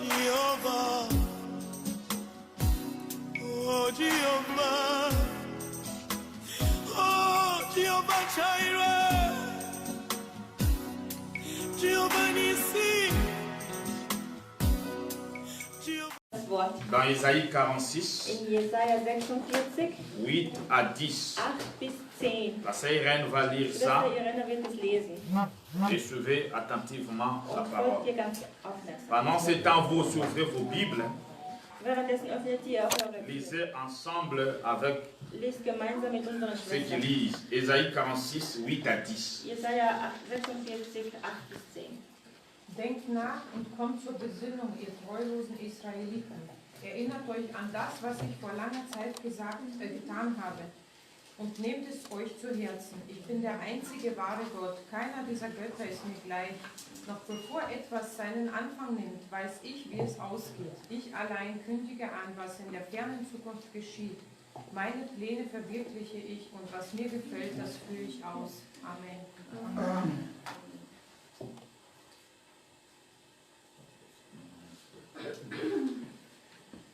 Jehovah, oh Jehovah, oh Jehovah Jireh, Jehovah Nissi, Jehovah. Dans Isaïe 46, In Jesaja 46, 8 à 10. 8 bis 10. La sœur Irène va lire ça Schwester Irene wird es lesen. et suivez attentivement la Und parole. folgt ihr ganz aufmerksam. Pendant ce temps, vous ouvrez vos Bibles, Währenddessen öffnet ihr auch eure Bibel. lisez ensemble avec Lest gemeinsam mit unseren ceux qui Schwestern. lisent. Isaïe 46, 8 à 10. Jesaja 46, 8 bis 10. Denkt nach und kommt zur Besinnung, ihr treulosen Israeliten. Erinnert euch an das, was ich vor langer Zeit getan habe. Und nehmt es euch zu Herzen. Ich bin der einzige wahre Gott. Keiner dieser Götter ist mir gleich. Noch bevor etwas seinen Anfang nimmt, weiß ich, wie es ausgeht. Ich allein kündige an, was in der fernen Zukunft geschieht. Meine Pläne verwirkliche ich und was mir gefällt, das führe ich aus. Amen. Amen.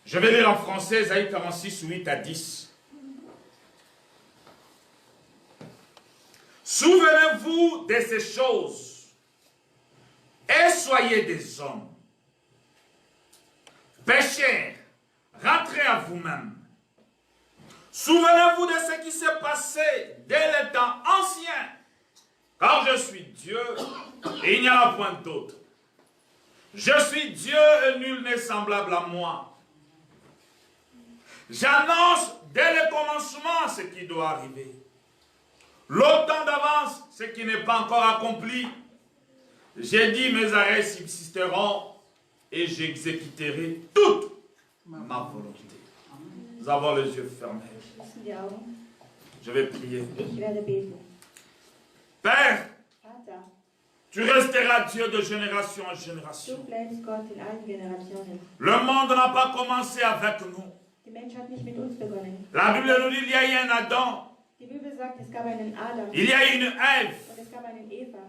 Je vais lire en français Isaïe 46, 8 à 10. Souvenez-vous de ces choses et soyez des hommes. Pécheurs, rentrez à vous-même. Souvenez-vous de ce qui s'est passé dès les temps anciens, car je suis Dieu et il n'y en a point d'autre. Je suis Dieu et nul n'est semblable à moi. J'annonce dès le commencement ce qui doit arriver. Longtemps d'avance, ce qui n'est pas encore accompli. J'ai dit, mes arrêts subsisteront et j'exécuterai toute ma volonté. Nous avons les yeux fermés. Schließen die Augen. Je vais prier. Ich werde beten. Père, Vater, tu resteras Dieu de génération en génération. du bleibst Gott in allen Generationen. Le monde n'a pas commencé avec nous. Die Menschheit hat nicht mit uns begonnen. La Bible nous dit qu'il y a eu un Adam, Die Bibel sagt, es gab einen Adam il y a eu une Ève. und es gab einen Eva.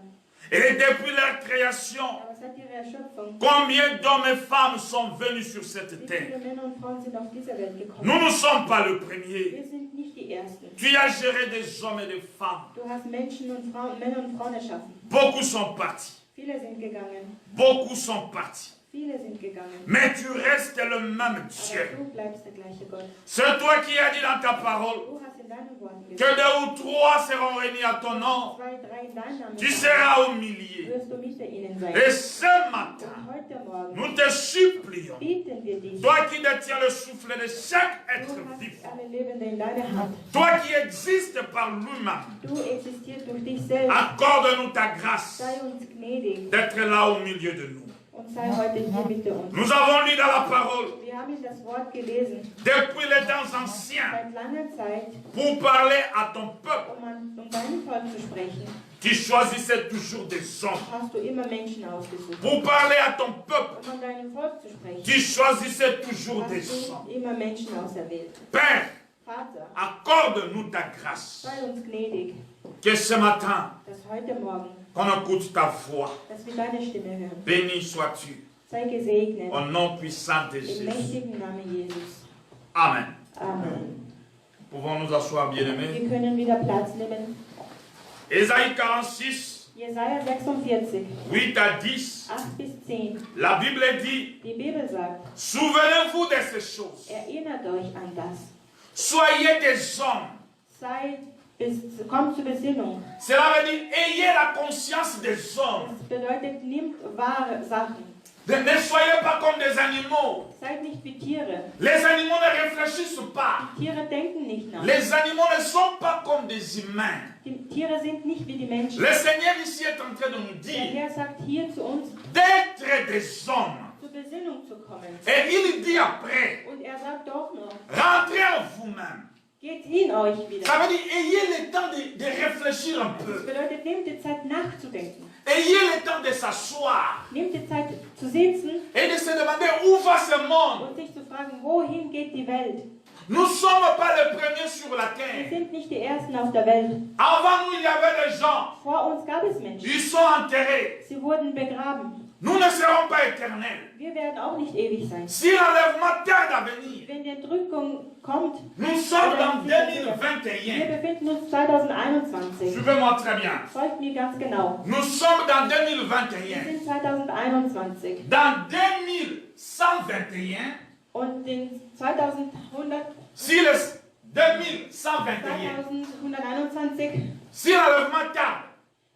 Et depuis leur création, Aber seit ihrer Erschöpfung, combien d'hommes et femmes sont venus sur cette wie terre? viele Männer und Frauen sind auf diese Welt gekommen? Nous ne sommes pas le premier. Wir sind nicht die Ersten. Tu as géré des hommes et des femmes. Du hast Menschen und Frauen, Männer und Frauen erschaffen. Beaucoup sont partis. Viele sind gegangen. Beaucoup sont partis. Viele sind gegangen. Mais tu restes le même Aber Dieu. du bleibst der gleiche Gott. C'est toi qui as dit dans ta parole Du hast in deinen Worten que gesagt, 2 ou 3 seront réunis à ton nom. 2, 3 in deinem Namen Tu sind, seras au milieu. wirst du mit ihnen sein. Et ce matin, Und heute Morgen nous te supplions, bieten wir dich. toi qui détiens le souffle de chaque être Du hast vivant, alle Lebende in deiner Hand. toi qui existes par lui-même, Du existierst durch dich selbst. accorde-nous ta grâce Sei uns gnädig d'être là au milieu de nous. und sei heute hier mit uns. Nous avons lu dans la parole, Wir haben das Wort gelesen. depuis les temps anciens, Seit langer Zeit, pour parler à ton peuple, um deinem Volk zu sprechen, tu choisissais toujours des hommes. hast du immer Menschen ausgesucht. Pour parler à ton peuple, Um an deinem Volk zu sprechen, tu choisissais toujours des hast hommes. du immer Menschen auserwählt. Père, Vater, accorde-nous ta grâce. sei uns gnädig, Que ce matin, dass heute Morgen, qu'on écoute ta voix. dass wir deine Stimme hören. Béni sois-tu. Sei gesegnet Au nom puissant de im Jésus. mächtigen Namen Jesus. Amen. Amen. Pouvons nous asseoir, bien-aimés. Wir können wieder Platz nehmen. Ésaïe 46, Jesaja 46, 8 à 10. 8 bis 10. La Bible dit, Die Bibel sagt, souvenez-vous de ces choses. erinnert euch an das. Soyez des hommes. Kommt zur Besinnung. Cela veut dire, ayez la conscience des hommes. Das bedeutet, nimmt wahre Sachen. Ne soyez pas comme des animaux. Seid nicht wie Tiere. Les animaux ne réfléchissent pas. Die Tiere denken nicht nach. Les animaux ne sont pas comme des humains. Die Tiere sind nicht wie die Menschen. Le Seigneur ici est en train de nous Der dire Herr sagt hier zu uns, d'être des hommes. zur Besinnung zu kommen. Et il dit après, Und er sagt doch noch, rentrez en vous-même. geht in euch Ça wieder. veut dire, ayez le temps de réfléchir un Das peu. bedeutet, nehmt die Zeit nachzudenken. Ayez le temps de s'asseoir Nehmt die Zeit zu sitzen et de se demander où va ce monde. und sich zu fragen, wohin geht die Welt? Nous ne sommes pas les premiers sur la Wir terre. sind nicht die Ersten auf der Welt. Avant nous, il y avait des gens. Vor uns gab es Menschen. Ils sont enterrés. Sie wurden begraben. Nous ne serons pas éternels. Wir wir werden auch nicht ewig sein. Si l'enlèvement tarde à venir, Wenn die Entrückung kommt, nous sommes dans wir 2021. befinden uns 2021. Suivez-moi très bien. Folgt mir ganz genau. Nous sommes dans Wir 2021. sind 2021. Dans 2121, Und in 2100, si le 2121, 2121, si l'enlèvement tarde,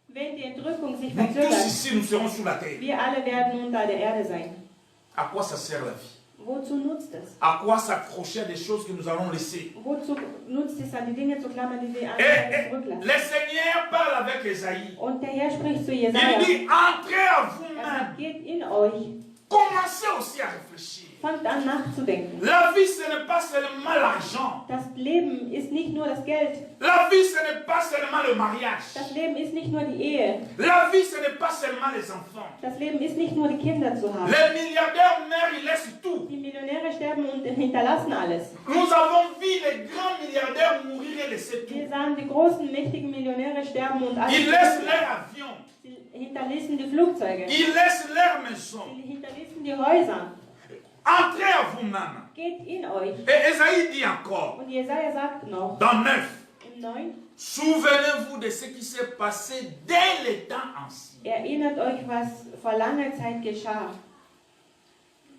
wenn die Entrückung sich nous tous verzögert, ici, nous serons sous la terre. wir alle werden unter der Erde sein. À quoi ça sert la vie? Wozu nutzt es? À quoi s'accrocher à des choses que nous allons laisser? Wozu nutzt es, an die Dinge zu klammern, die wir Et alle zurücklassen? le Seigneur parle avec Esaïe. Und der Herr spricht zu Il Jesaja. dit, entrez à Er vous-même. sagt, geht in euch. Commencez aussi à réfléchir. Fangt an nachzudenken. La vie, ce n'est pas seulement l'argent. Das Leben ist nicht nur das Geld. La vie, ce n'est pas seulement le mariage. Das Leben ist nicht nur die Ehe. La vie, ce n'est pas seulement les enfants. Das Leben ist nicht nur die Kinder zu haben. Les milliardaires meurent, ils laissent tout. Die Millionäre sterben und hinterlassen alles. Nous avons vu les grands milliardaires mourir et laisser tout. Wir sahen die großen, mächtigen Millionäre sterben und alles. Ils laissent leur avion. Sie hinterließen die Flugzeuge. Ils laissent leur maison. Sie hinterließen die Häuser. Entrez à vous-même. Geht in euch. Et Esaïe dit encore, Und Jesaja sagt noch, dans 9, im 9, souvenez-vous de ce qui s'est passé dès les temps anciens. erinnert euch, was vor langer Zeit geschah.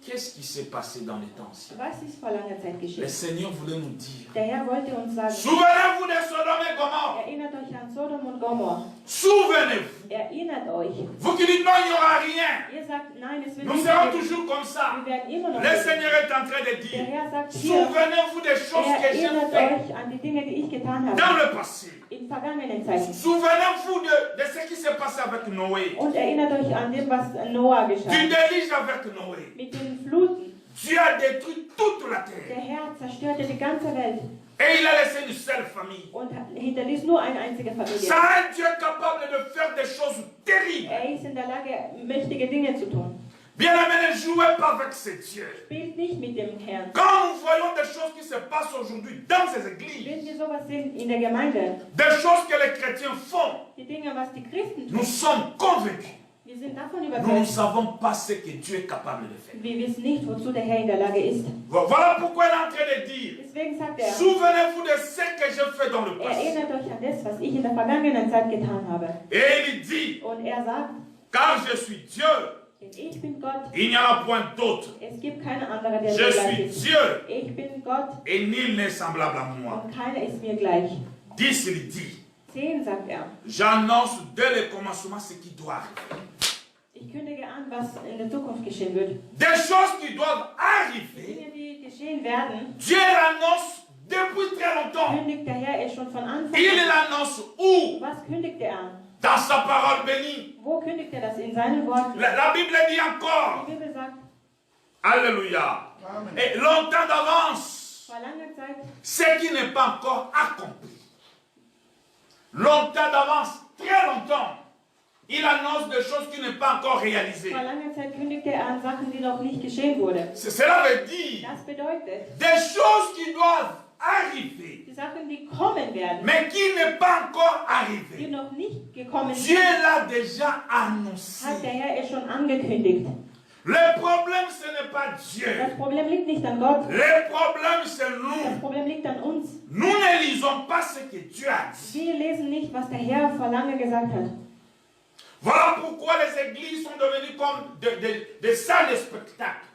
Qu'est-ce qui s'est passé dans les temps anciens? Was ist vor langer Zeit Le geschehen? Seigneur voulait nous dire, Der Herr wollte uns sagen, souvenez-vous de Sodome et Gomorrhe. erinnert euch an Sodom und Gomorrah. Souvenez-vous. Erinnert euch. Vous qui dites non, il n'y aura rien. Ihr sagt, nein, es wird Nous nicht serons geben. toujours comme ça. Wir werden immer noch Le leben. Seigneur est en train de Der dire, Herr sagt hier, souvenez-vous des choses que j'ai erinnert faites euch an die Dinge, die ich getan dans habe, le passé. in vergangenen Zeiten. Souvenez-vous de ce qui s'est passé avec Noé. Und erinnert euch an dem, was Noah Du geschah. déluge avec Noé. Mit den Fluten. Dieu a détruit toute la Der terre. Herr zerstörte die ganze Welt Et il a laissé une seule famille. und hinterließ nur eine einzige Familie. C'est un Dieu capable de faire des choses terribles. Er ist in der Lage, mächtige Dinge zu tun. Bien-aimés, ne jouez pas avec ces dieux. Spielt nicht mit dem Herrn. Quand nous voyons des choses qui se passent aujourd'hui dans ces églises, Wenn wir sowas sehen in der Gemeinde, des choses que les chrétiens font, die Dinge, was die Christen nous tun, sommes convaincus. wir sind davon Nous ne überzeugt, savons pas ce que Dieu est capable de faire. wir wissen nicht, wozu der Herr in der Lage ist. Voilà pourquoi il est en train de dire, Deswegen sagt er, souvenez-vous de ce que j'ai fait dans le passé. erinnert euch an das, was ich in der vergangenen Zeit getan habe. Et il dit, Und er sagt, car je suis Dieu, denn ich bin Gott, il n'y en a point d'autre. es gibt keine andere, der Je mir gleich suis ist. Dieu Ich bin Gott et nul n'est semblable à moi. und keiner ist mir gleich. 10, il dit, 10 sagt er. j'annonce dès le commencement ce qui doit arriver. Ich kündige an, was in der Zukunft geschehen wird. Des choses qui doivent arriver, Dinge, die geschehen werden, Dieu l'annonce depuis très longtemps. kündigt der Herr es schon von Anfang Il an. l'annonce où? Was kündigt er an? Dans sa parole bénie. Wo kündigt er das? In seinen Worten. La Bible dit encore, Die Bibel sagt, Alléluia. Et longtemps d'avance, vor langer Zeit, ce qui n'est pas encore accompli. Longtemps d'avance, très longtemps, il annonce des choses qui ne sont pas encore réalisées. vor langer Zeit kündigte er an Sachen, die noch nicht geschehen wurden. Cela veut dire Das bedeutet, des choses qui doivent arriver, die Sachen, die kommen werden, mais qui n'est pas encore die arrivé. noch nicht gekommen Dieu sind, l'a déjà hat der annoncé. Herr es schon angekündigt. Le problème, ce n'est pas Dieu. Das Problem liegt nicht an Gott, Le problème, c'est das nous. Problem liegt an uns. Nous ne lisons pas ce que Dieu a dit. Wir lesen nicht, was der Herr vor lange gesagt hat. Voilà pourquoi les églises sont devenues comme des salles de spectacle.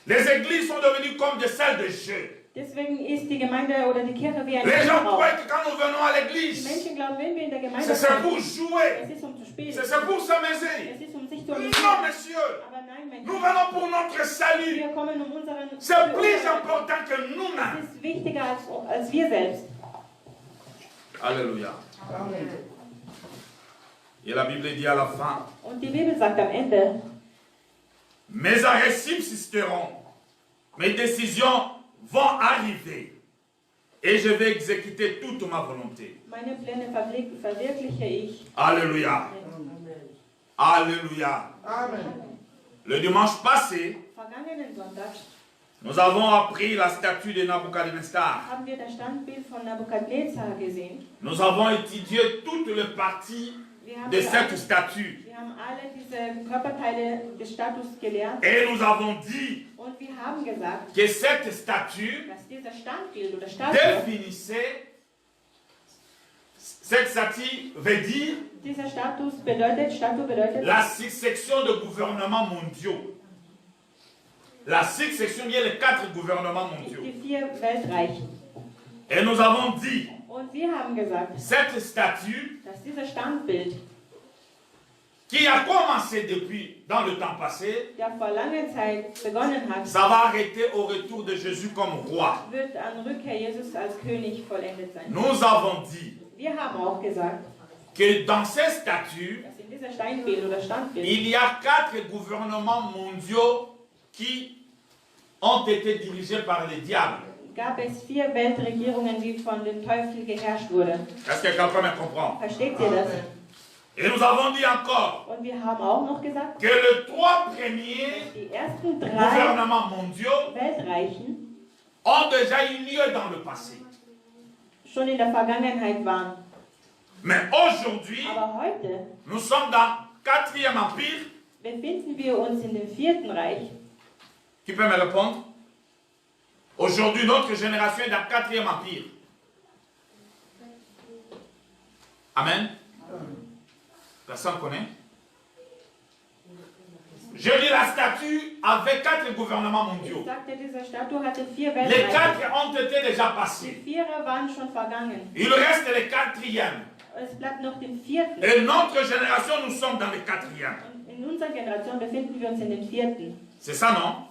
Les églises sont devenues comme des salles de jeu. Deswegen ist die Gemeinde oder die Kirche wie ein Les gens Raum. croient que quand nous venons à Die l'église, Menschen glauben, wenn wir in der Gemeinde c'est sind, pour jouer, es ist zu spielen, c'est pour s'amuser. es ist sich zu Non, amüsieren. messieurs, Aber nein, Menschen, nous venons pour notre salut. wir kommen um unseren... C'est plus important que nous-mêmes. Es ist wichtiger als wir selbst. Alléluia. Et la Bible dit à la fin, Und die Bibel sagt am Ende, mes arrêts subsisteront, mes décisions vont arriver, et je vais exécuter toute ma volonté. meine Pläne verwirkliche ich. Alléluia. Alléluia. Le dimanche passé, Vergangenen Sonntag nous avons appris la statue de Nabuchodonosor. haben wir das Standbild von Nabukadnezar gesehen. Nous avons étudié toutes les parties de cette statue. Wir haben alle diese Körperteile des Status gelernt Et nous avons dit und wir haben gesagt, que cette statue dass dieser Standbild oder Statue, définissait, cette statue veut dire dieser Statue bedeutet la succession de gouvernements mondiaux. La succession, il y a les 4 gouvernements mondiaux. die 4 Weltreiche. Et nous avons dit, Und wir haben gesagt, cette statue dass dieser Standbild, qui a commencé depuis dans le temps passé, der vor langer Zeit begonnen hat, ça va arrêter au retour de Jésus comme roi. wird an Rückkehr Jesus als König vollendet sein. Nous avons dit Wir haben auch gesagt, que dans ces statues, dass in dieser Steinbild oder Standbild il y a 4 gouvernements mondiaux qui ont été dirigés par les diables. gab es 4 Weltregierungen, die von den Teufeln geherrscht wurden. Est-ce que quelqu'un me comprend? Versteht ihr das? Et nous avons dit encore Und wir haben auch noch gesagt, que les 3 premiers die ersten 3 gouvernements mondiaux Weltreichen ont déjà eu lieu dans le passé. schon in der Vergangenheit waren. Mais aujourd'hui, Aber heute nous sommes dans le 4e empire. befinden wir uns in dem 4. Reich. Qui peut me répondre? Aujourd'hui, notre génération est dans le 4e empire. Amen. Personne connaît? Je dis la statue avait 4 gouvernements mondiaux. Ich sagte, diese Statue hatte 4 Les Weltreiche. 4 ont été déjà Die passés. 4 waren schon vergangen. Il reste le 4e. Es bleibt noch den 4. Et notre génération, nous sommes dans le 4e. Und in unserer Generation befinden wir uns in dem 4. C'est ça, non?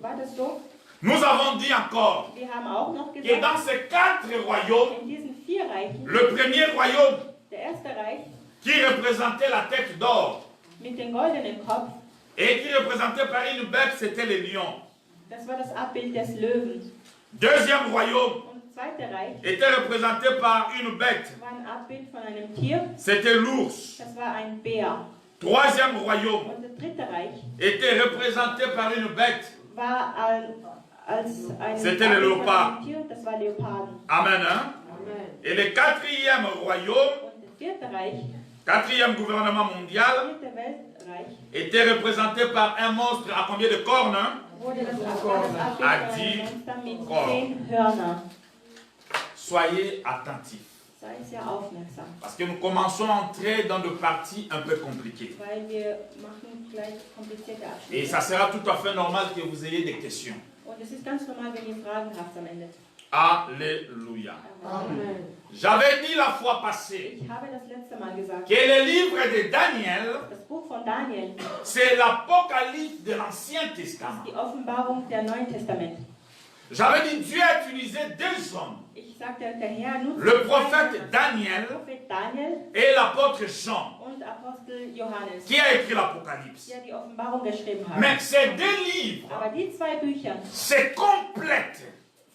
War das so? Nous avons dit encore Wir haben auch noch que gesagt, dans ces 4 royaumes, in diesen 4 Reichen, le premier royaume der erste Reich qui représentait la tête d'or mit dem goldenen Kopf, et qui représentait par une bête, c'était les lions. das war das Abbild des Löwen. Deuxième royaume Und das zweite Reich était représenté par une bête, war ein Abbild von einem Tier, c'était l'ours. das war ein Bär. Troisième royaume Und das dritte Reich était représenté par une bête. war als ein C'était le Abbild von Leopard. einem Tier, das war Leoparden. Amen, hein? Et le 4e royaume, Und das vierte Reich, 4e gouvernement mondial, vierte Weltreich, était représenté par un monstre à combien de cornes, hein? wurde das Abbild von einem Monster mit Korn. 10 Hörnern. Soyez attentifs. Sei sehr aufmerksam, Parce que nous commençons à entrer dans des parties un peu compliquées. weil wir machen gleich komplizierte Et Abschnitte. ça sera tout à fait normal que vous ayez des questions. Und es ist ganz normal, wenn ihr Fragen habt am Ende. Alléluia. Amen. J'avais dit la fois passée Ich habe das letzte Mal gesagt, que le livre de Daniel, das Buch von Daniel, c'est l'Apocalypse de l'Ancien Testament. die Offenbarung der Neuen Testament. J'avais dit Dieu a utilisé 2 hommes, Ich sagte, der Herr nutzt le prophète Daniel Prophet Daniel et l'apôtre Jean, und Apostel Johannes, qui a écrit l'Apocalypse. die die Offenbarung geschrieben haben. Mais ces 2 livres, Aber die 2 Bücher c'est complète.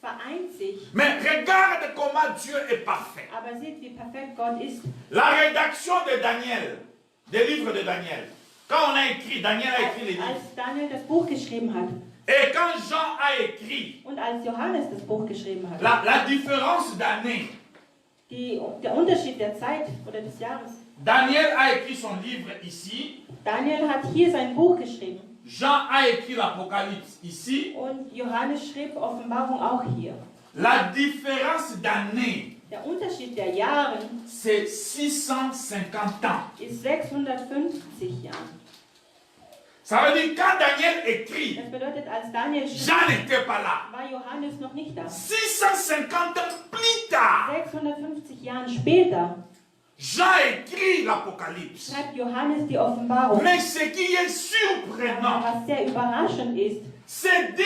vereint sich, Mais regarde comment Dieu est parfait. aber seht, wie perfekt Gott ist. La rédaction de Daniel, des livres de Daniel, quand on a écrit, Daniel a écrit les livres. Als Daniel das Buch geschrieben hat Et quand Jean a écrit, und als Johannes das Buch geschrieben hat, la différence d'année, der Unterschied der Zeit oder des Jahres. Daniel a écrit son livre ici, Daniel hat hier sein Buch geschrieben Jean a écrit l'Apocalypse ici. und Johannes schrieb Offenbarung auch hier. La différence d'année, Der Unterschied der Jahre c'est 650 ans. ist 650 Jahre. Ça veut dire quand Daniel écrit, Das bedeutet, als Daniel schrieb, Jean n'était pas là. war Johannes noch nicht da. 650 ans plus tard, 650 Jahre später Jean écrit l'Apocalypse. schreibt Johannes die Offenbarung. Mais ce qui est Aber surprenant, was sehr überraschend ist, ces 2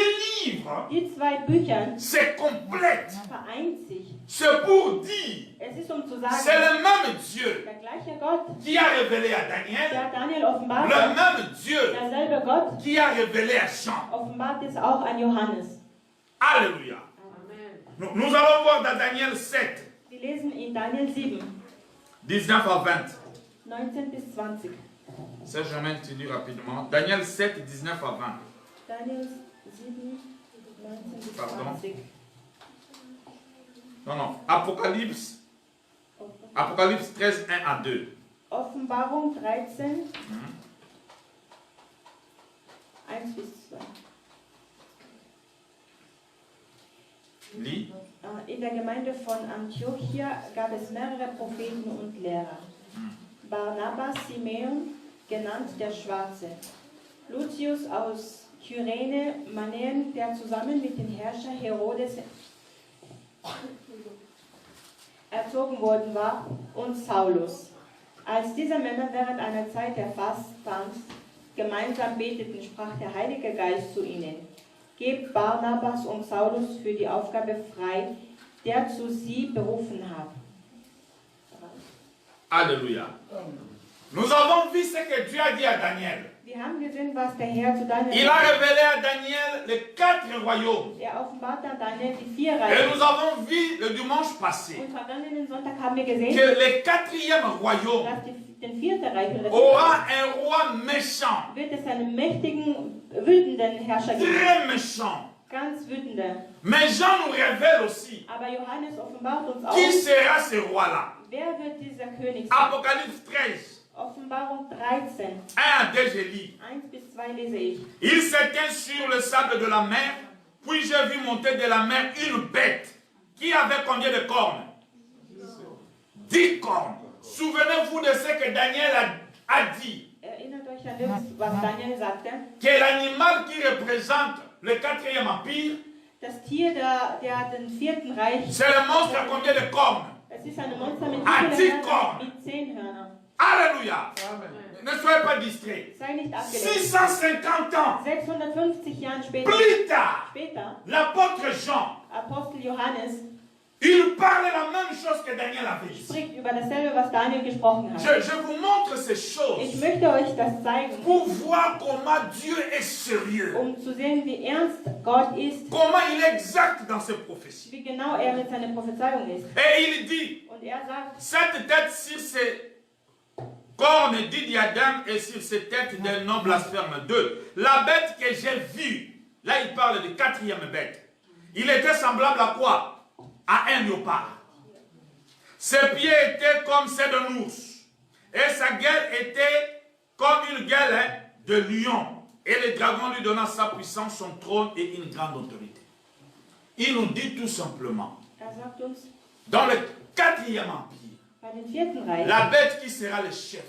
livres, die 2 Bücher c'est complète. vereint sich. C'est pour dire, Es ist um zu c'est sagen, le même Dieu der gleiche Gott, qui a révélé à Daniel, der Daniel offenbart le hat, même Dieu derselbe Gott qui a révélé à Jean. offenbart es auch an Johannes. Alléluia. Nous allons voir dans Daniel 7, Wir lesen in Daniel 7, 19 à 20. 19 bis 20. C'est jamais dit rapidement. Daniel 7, 19 à 20. Daniel 7, 19 bis Pardon. 20. Non, non. Apocalypse. Apocalypse 13, 1 à 2. Offenbarung 13, 1 bis 2. Lis. In der Gemeinde von Antiochia gab es mehrere Propheten und Lehrer. Barnabas Simeon, genannt der Schwarze. Lucius aus Kyrene, Manaen, der zusammen mit dem Herrscher Herodes erzogen worden war, und Saulus. Als diese Männer während einer Zeit der Fastens gemeinsam beteten, sprach der Heilige Geist zu ihnen: Gebt Barnabas und Saulus für die Aufgabe frei, der zu sie berufen hat. Alléluia. Nous avons vu ce que Dieu a dit à Daniel. Wir haben gesehen, was der Herr zu Daniel Il a révélé à Daniel les 4 royaumes. Er offenbart an Daniel die 4 Et Reiche. nous avons vu le dimanche passé Und vergangenen Sonntag haben wir gesehen, que le 4e royaume dass den 4. Reich aura un roi méchant, wird es einen mächtigen, wütenden Herrscher geben. très méchant. Ganz wütender. Mais Jean nous révèle aussi Aber Johannes offenbart uns auch, qui sera ce roi-là. wer wird dieser König sein. Apocalypse 13, Offenbarung 13, 1 à 2, je lis. 1 bis 2 lese ich. Il s'étend sur le sable de la mer, puis j'ai vu monter de la mer une bête qui avait combien de cornes? 10 cornes. Souvenez-vous de ce que Daniel a dit, Erinnert euch an das, was Daniel sagte. que l'animal qui représente le 4e empire, Das Tier, der den 4. Reich, c'est le monstre à combien de cornes? es ist ein Monster mit Ah, wie 10 vielen Hörnern? Korn. Mit 10 Hörnern. Alléluia. Ne soyez pas distraits. Sei nicht abgelenkt. 650 ans 650 Jahre später, plus tard, l'apôtre Jean, Apostel Johannes il parle la même chose que Daniel avait dit. spricht über dasselbe, was Daniel gesprochen hat. Je vous montre ces Ich choses möchte euch das zeigen, pour voir comment Dieu est sérieux, zu sehen, wie ernst Gott ist, comment il est exact dans ses prophéties. wie genau er mit seiner Prophezeiung ist. Et il dit, Und er sagt, cette tête sur ses cornes dit diadème et sur ses têtes d'un nom blasphème. 2. La bête que j'ai vue, là il parle de 4e bête. Il était semblable à quoi? À un léopard. Ses pieds étaient comme ceux d'un ours. Et sa gueule était comme une gueule de lion. Et le dragon lui donna sa puissance, son trône et une grande autorité. Il nous dit tout simplement, sagt uns, dans le 4e empire, bei den 4. Reich, la bête qui sera le chef,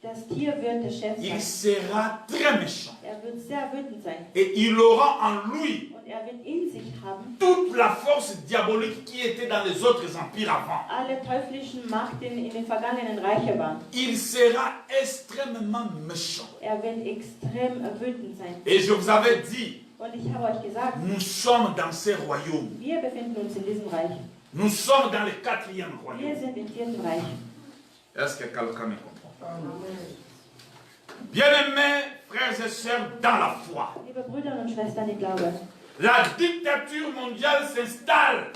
das Tier wird der Chef il sein. sera très méchant. Wird sehr wütend sein. Et il aura en lui Und wird in sich haben toute la force diabolique qui était dans les autres empires avant. alle teuflischen Machten in den vergangenen Reiche waren. Il sera extrêmement méchant. Wird extrem wütend sein. Et je vous avais dit, Und ich habe euch gesagt, nous sommes dans ces royaumes. wir befinden uns in diesem Reich. Nous sommes dans le 4e Wir royaume. sind im 4. Reich. Est-ce que quelqu'un me comprend? Bien-aimés, frères et sœurs, dans la foi, Liebe Brüder und Schwestern, ich glaube, la dictature mondiale s'installe.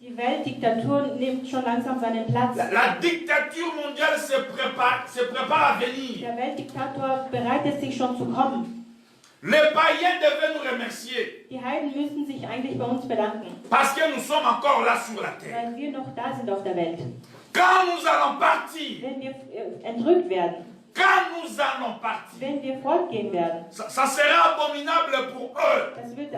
die Weltdiktatur nimmt schon langsam seinen Platz. La dictature mondiale se prépare à venir. Der Weltdiktator bereitet sich schon zu kommen. Les païens devaient nous remercier Die Heiden müssten sich eigentlich bei uns bedanken, parce que nous sommes encore là sur la terre. weil wir noch da sind auf der Welt. Quand nous allons partir, Wenn wir entrückt werden, quand nous allons partir, wenn wir fortgehen werden, ça sera abominable pour eux. das wird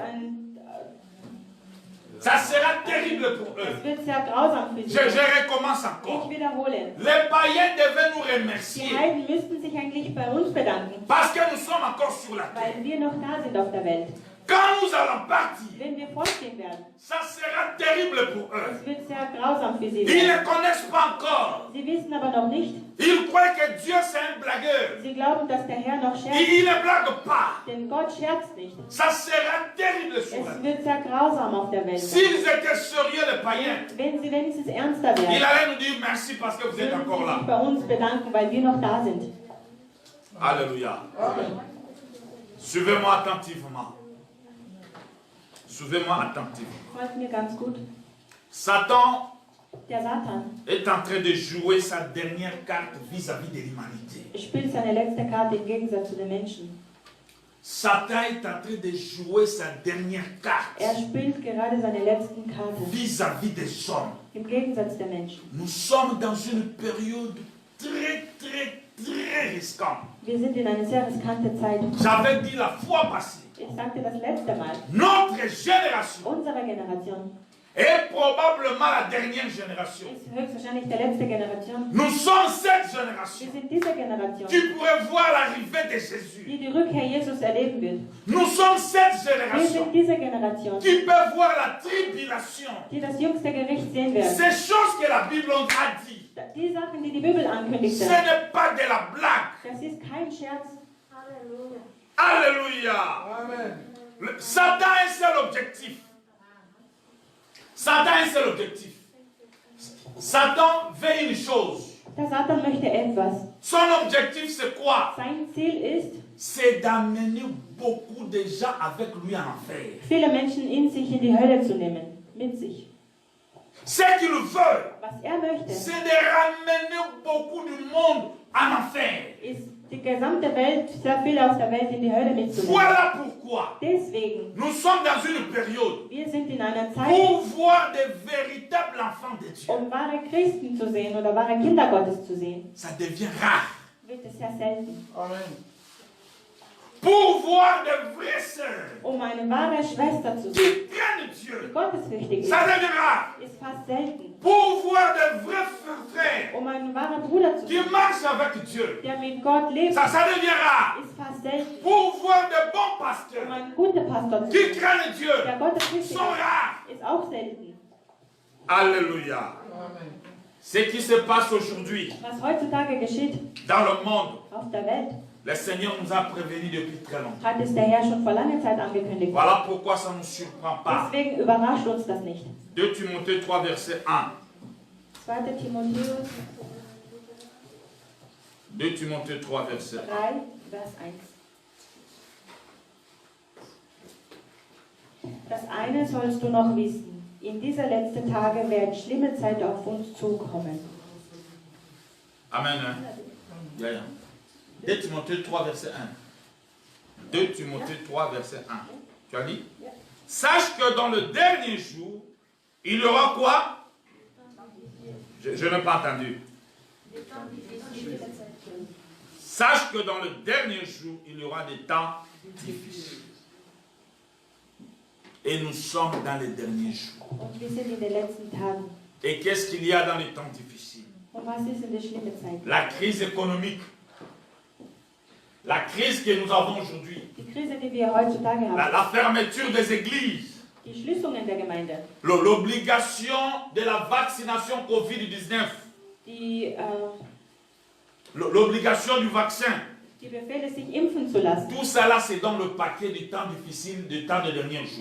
Ça sera terrible pour eux. das wird sehr grausam für sie. Je recommence Ich encore. wiederhole. Les païens devaient nous Die remercier Heiden müssten sich eigentlich bei uns bedanken, parce que nous sommes encore sur la terre. weil wir noch da sind auf der Welt. Quand nous allons partir, Wenn wir fortgehen werden, ça sera terrible pour eux. es wird sehr grausam für sie Ils sein. ne connaissent pas encore. Sie wissen aber noch nicht, Ils croient que Dieu c'est un blagueur. sie glauben, dass der Herr noch scherzt, Il ne blague pas. denn Gott scherzt nicht. Ça sera terrible sur la Es terre. wird sehr grausam auf der Welt sein. S'ils étaient sérieux, les païens, Wenn sie wenigstens ernster il wären, allait nous dire merci parce que vous êtes würden encore sie là. sich bei uns bedanken, weil wir noch da sind. Alléluia. Suivez-moi attentivement. Suivez-moi attentivement. Folgt mir ganz gut. Satan Der Satan est en train de jouer sa dernière carte vis-à-vis de l'humanité. spielt seine letzte Karte im Gegensatz zu den Menschen. Satan est en train de jouer sa dernière carte Spielt gerade seine letzten Karte vis-à-vis des hommes. im Gegensatz der Menschen. Nous sommes dans une période très risquant. Wir sind in einer sehr riskanten Zeit. J'avais dit la fois passée, Ich sagte das letzte Mal. notre génération Unsere Generation est probablement la dernière génération. ist höchstwahrscheinlich der letzte Generation. Nous sommes cette Wir génération sind diese Generation, qui pourrait voir l'arrivée de Jésus. die die Rückkehr Jesus erleben wird. Nous sommes cette Wir génération sind diese Generation, qui peut voir la tribulation. die das jüngste Gericht sehen werden. Ces choses que la Bible nous a dit, Die Sachen, die die Bibel ankündigt, ce n'est pas de la blague. das ist kein Scherz. Alléluia. Satan a un seul objectif. Satan a un seul objectif. Satan veut une chose. Der Satan möchte etwas. Son objectif, c'est quoi? Sein Ziel ist, C'est d'amener beaucoup de gens avec lui en enfer. viele Menschen in sich in die Hölle zu nehmen. Mit sich. Ce qu'il veut, Was er möchte, c'est de ramener beaucoup du monde en enfer. ist, die gesamte Welt, sehr viele aus der Welt in die Hölle mitzunehmen. Voilà pourquoi Deswegen, nous sommes dans une période wir sind in einer Zeit, pour voir des véritables enfants de Dieu. um wahre Christen zu sehen oder wahre Kinder Gottes zu sehen, Ça devient rare. wird es sehr selten. Pour voir des vraies sœurs Um eine wahre Schwester zu sehen, qui craignent die Dieu, gottesfürchtig ça devient rare. ist fast selten. Pour voir des vrais frères Um einen wahren Bruder zu qui sehen, marchent avec Dieu, der mit Gott lebt, ça devient rare. ist fast selten. Pour voir des bons Um pasteurs einen guten Pastor zu qui sehen, craignent Dieu, der gottesfürchtig sont rares. ist auch selten. Alléluia. Ce qui se passe aujourd'hui Was heutzutage geschieht dans le monde, auf der Welt, le Seigneur nous a prévenus depuis très longtemps. hat es der Herr schon vor langer Zeit angekündigt. Voilà pourquoi ça ne nous surprend pas. Deswegen überrascht uns das nicht. 2 Timothée 3, verset 1. 2. Timotheus 2 Timothée 3, verset 1. 3, Vers 1. Das eine sollst du noch wissen. In dieser letzten Tage werden schlimme Zeiten auf uns zukommen. Amen. Hein? Yeah, yeah. 2 Timothée 3, verset 1. 2 Timothée 3, verset 1. Tu as dit? Sache que dans le dernier jour, il y aura quoi? Je n'ai pas entendu. Sache que dans le dernier jour, il y aura des temps difficiles. Et nous sommes dans les derniers jours. Und wir sind in den letzten Tagen. Et qu'est-ce qu'il y a dans les temps difficiles? Und was ist in der schlimmen Zeit? La crise économique. La crise que nous avons aujourd'hui. Die Krise, die wir heutzutage haben. La fermeture des églises. Die Schließungen der Gemeinde. L'obligation de la vaccination Covid-19. L'obligation du vaccin. Die Befehle, sich impfen zu lassen. Tout cela, c'est dans le paquet du temps difficile, du temps des derniers jours.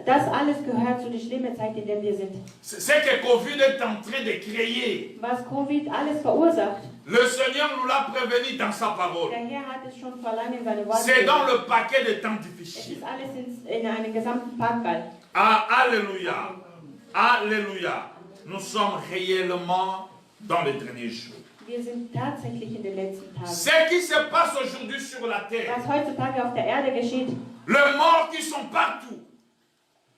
Das alles gehört zu der schlimmen Zeit, in der wir sind. Ce que Covid est en train de créer. Was Covid alles verursacht. Le Seigneur nous l'a prévenu dans sa parole. Der Herr hat es schon vor langem in seine Worte C'est dans gesagt. le paquet des temps Es difficiles. ist alles in einem gesamten Packball. Ah, alléluia. Alléluia. Nous sommes réellement dans les derniers jours. Wir sind tatsächlich in den letzten Tagen. Ce qui se passe aujourd'hui sur la terre, Was heutzutage auf der Erde geschieht, les morts qui sont partout,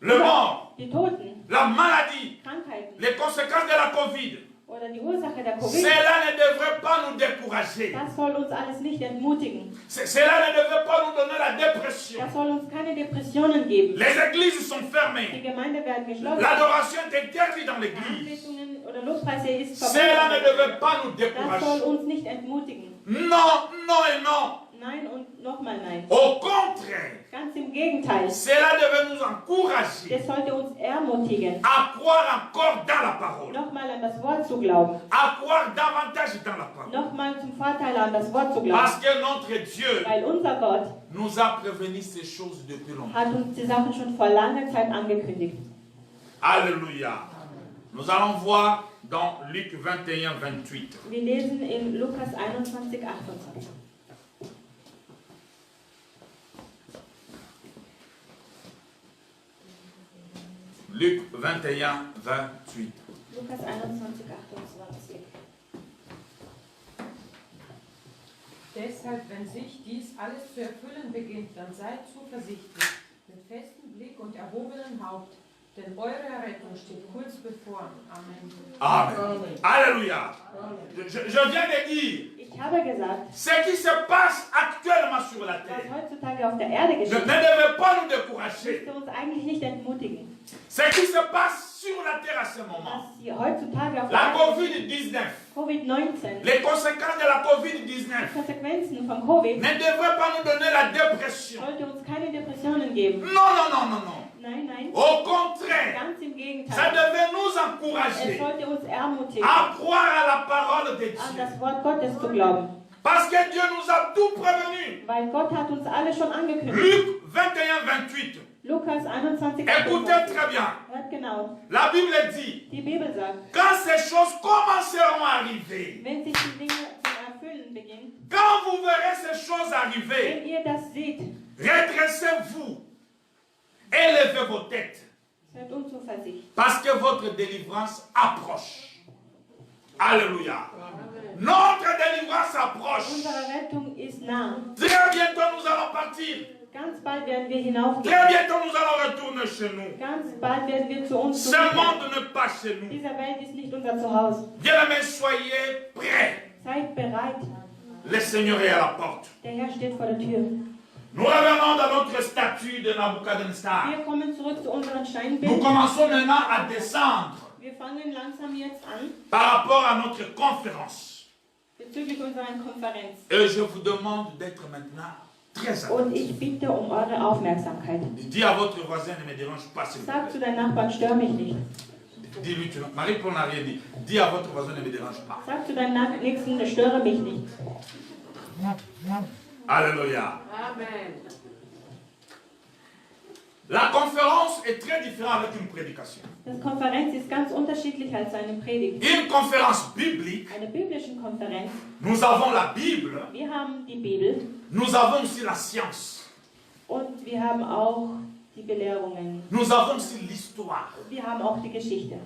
les morts, die Toten, la maladie, Krankheiten les conséquences de la Covid, oder die Ursache der Covid, cela ne devrait pas nous décourager. das soll uns alles nicht entmutigen. Cela ne devrait pas nous donner la dépression. Das soll uns keine Depressionen geben. Les églises sont Die fermées. Gemeinde werden geschlossen. L'adoration est interdite dans l'église. Anbetungen oder Lobpreise ist Cela ne verboten. devrait pas nous Das soll décourager. uns nicht entmutigen. Non, non et non. Nein und nochmal nein. Au contraire, Ganz im Gegenteil. cela devait nous encourager Das sollte uns ermutigen, à croire encore dans la parole, nochmal an das Wort zu glauben. à croire davantage dans la parole. Nochmal zum Vorteil an das Wort zu glauben. Parce que notre Dieu Weil unser Gott nous a prévenu ces choses depuis longtemps. hat uns die Sachen schon vor langer Zeit angekündigt. Alléluia. Nous allons voir dans Luc 21, 28. Wir lesen in Lukas 21, 28. Luc 21, 28. Lukas 21, 28. Deshalb, wenn sich dies alles zu erfüllen beginnt, dann seid zuversichtlich, mit festem Blick und erhobenem Haupt, Denn eure Errettung steht kurz bevor. Amen. Amen. Alléluia. Je viens de dire, Ich habe gesagt, ce qui se passe actuellement sur la was terre heutzutage auf der Erde ne geschieht, devait pas nous décourager. müsste uns eigentlich nicht entmutigen. Ce qui se passe sur la terre à ce moment, Was hier heutzutage auf der la Erde COVID-19, Covid-19, les conséquences de la die COVID-19 Konsequenzen von Covid, ne devraient pas nous donner la dépression. sollte uns keine Depressionen geben. Non, non, non, non, non. Nein, nein, Au contraire, ganz im ça Gegenteil. devait nous Es encourager sollte uns ermutigen, à croire à la parole de an Dieu. das Wort Gottes zu glauben. Parce que Dieu nous a tout prévenu. Weil Gott hat uns alle schon angekündigt. Luc 21, 28. Lukas 21, Écoutez 28. très bien. Hört genau. La Bible dit, Die Bibel sagt, quand ces choses commenceront à arriver, wenn sich die Dinge zum Erfüllen beginnen, quand vous verrez ces choses arriver, wenn ihr das seht, redressez-vous, élevez vos têtes, seid unzuversichtlich. parce que votre délivrance approche. Alléluia. Notre délivrance approche. Unsere Rettung ist nah. Très bientôt nous allons partir. Ganz bald werden wir hinaufgehen. Très bientôt nous allons retourner chez nous. Ganz bald werden wir zu uns Ce zurückkehren. monde n'est pas chez nous. Diese Welt ist nicht unser Zuhause. Bien-aimés, soyez prêts. Seid bereit. Le Seigneur est à la porte. Der Herr steht vor der Tür. Nous revenons dans notre statue de Nabucodonosor. Wir kommen zurück zu unseren Nous Steinbildern. commençons maintenant à descendre Wir fangen langsam jetzt an par rapport à notre conférence. bezüglich unserer Konferenz. Et je vous demande d'être maintenant très Und attentifs. ich bitte um eure Aufmerksamkeit. Dis à votre voisin, ne me dérange pas, s'il vous Sag plaît. zu deinem Nachbarn, stör mich nicht. Dis-lui, Marie-Paul n'a rien dit. Dis à votre voisin, ne me dérange pas. Sag zu deinem Nächsten, störe mich nicht. Alléluia. Amen. La conférence est très différente avec une prédication. Das Konferenz ist ganz unterschiedlich als eine Predigt. Une conférence biblique, Eine biblische Konferenz, nous avons la Bible, wir haben die Bibel nous avons aussi la science, und wir haben auch die Belehrungen. nous avons aussi l'histoire. Wir haben auch die Geschichte.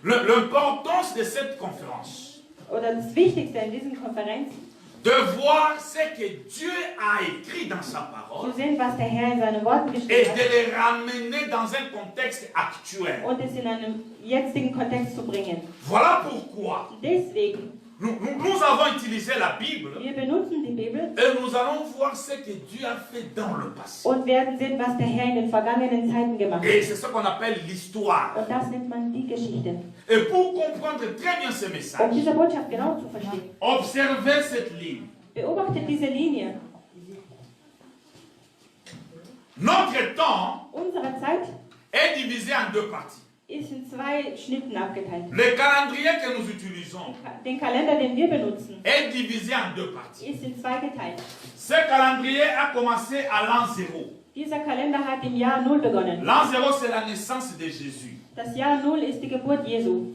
L'importance de cette conférence, Oder das Wichtigste in diesen Konferenzen, de voir ce que Dieu a écrit dans sa parole zu sehen, was der Herr in seinen Worten et geschrieben de hat les ramener dans un contexte actuel. und es in einen jetzigen Kontext zu bringen. Voilà pourquoi Deswegen, nous avons utilisé la Bible wir benutzen die Bibel et nous allons voir ce que Dieu a fait dans le passé. und werden sehen, was der Herr in den vergangenen Zeiten gemacht Et hat. c'est ce qu'on appelle l'histoire. Und das nennt man die Geschichte. Et pour comprendre très bien ce Um message, diese Botschaft genau zu verstehen, observez cette ligne. beobachtet diese Linie. Notre temps Unsere Zeit est divisé en deux parties. ist in zwei Schnitten abgeteilt. Le calendrier que nous utilisons Den Kalender, den wir benutzen, est divisé en deux parties. ist in zwei geteilt. Ce calendrier a commencé à l'an 0. Dieser Kalender hat im Jahr 0 begonnen. L'an 0, c'est la naissance de Jésus. Das Jahr 0 ist die Geburt Jesu.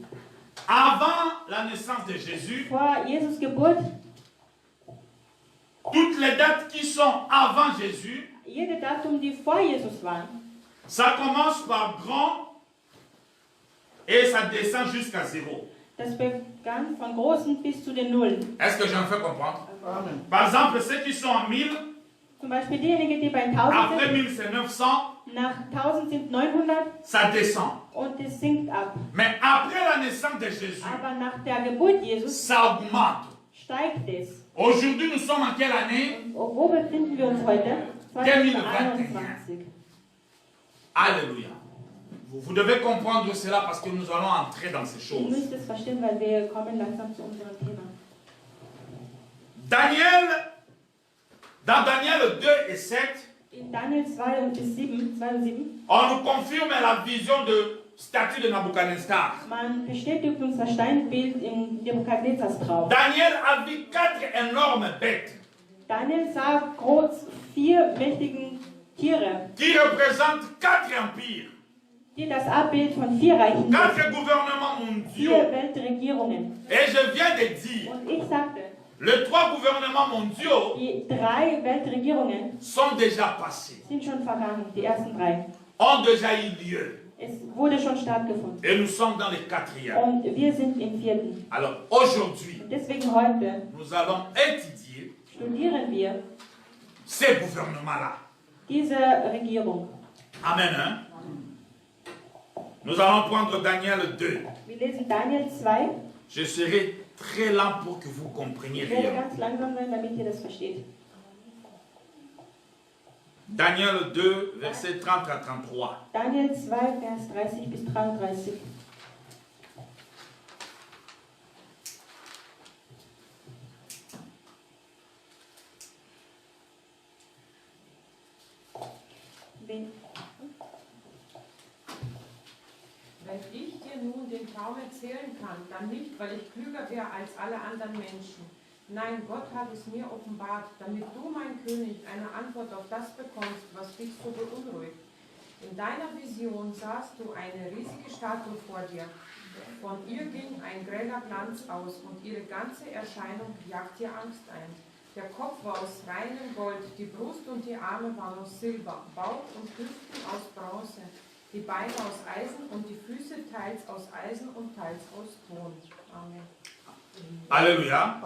Avant la naissance de Jésus, Vor Jesus Geburt, toutes les dates qui sont avant Jésus, jede Datum, die vor Jesus waren, ça commence par grand et ça descend jusqu'à 0. das begann von Großen bis zu den Nullen. Est-ce que j'en fais comprendre? Par exemple, ceux qui sont en 1000, Zum Beispiel diejenigen, die bei 1000 après sind, 1000 c'est 900, nach 1000 sind 900 ça descend. und es sinkt ab. Mais après la naissance de Jésus, Aber nach der Geburt Jesus ça augmente. steigt es. Aujourd'hui, nous sommes en quelle année? Und wo befinden wir uns heute? 2021. Alléluia. Vous devez comprendre cela parce que nous allons entrer dans ces Ihr choses. müsst es verstehen, weil wir kommen langsam zu unserem Thema. Dans Daniel 2 et 7, In Daniel 2 und 7, on nous confirme la vision de statue de Nabucodonosor. man bestätigt uns das Steinbild in Nebukadnezars Traum. Daniel a vu 4 énormes bêtes Daniel sah groß 4 mächtigen Tiere, qui représentent 4 empires, die das Abbild von 4 Reichen 4 sind, gouvernements 4 mondiaux. Weltregierungen. Et je viens de dire, Und ich sagte, les 3 gouvernements mondiaux die 3 Weltregierungen sont déjà passés, sind schon vergangen, die ersten 3. ont déjà eu lieu. Es wurde schon stattgefunden. Et nous sommes dans le 4e. Und wir sind im 4. Alors aujourd'hui, Und deswegen heute nous allons étudier studieren wir ces gouvernements-là. diese Regierung. Amen. Hein? Nous allons prendre Daniel 2. Wir lesen Daniel 2. Je serai très lent pour que vous compreniez Ich werde bien. ganz langsam sein, damit ihr das versteht. Daniel 2, versets 30 à 33. Daniel 2, Vers 30 bis 33. Wenn Wenn ich dir nun den Traum erzählen kann, dann nicht, weil ich klüger wäre als alle anderen Menschen. Nein, Gott hat es mir offenbart, damit du, mein König, eine Antwort auf das bekommst, was dich so beunruhigt. In deiner Vision sahst du eine riesige Statue vor dir. Von ihr ging ein greller Glanz aus und ihre ganze Erscheinung jagt dir Angst ein. Der Kopf war aus reinem Gold, die Brust und die Arme waren aus Silber, Bauch und Hüften aus Bronze, die Beine aus Eisen und die Füße teils aus Eisen und teils aus Ton. Amen. Alléluia.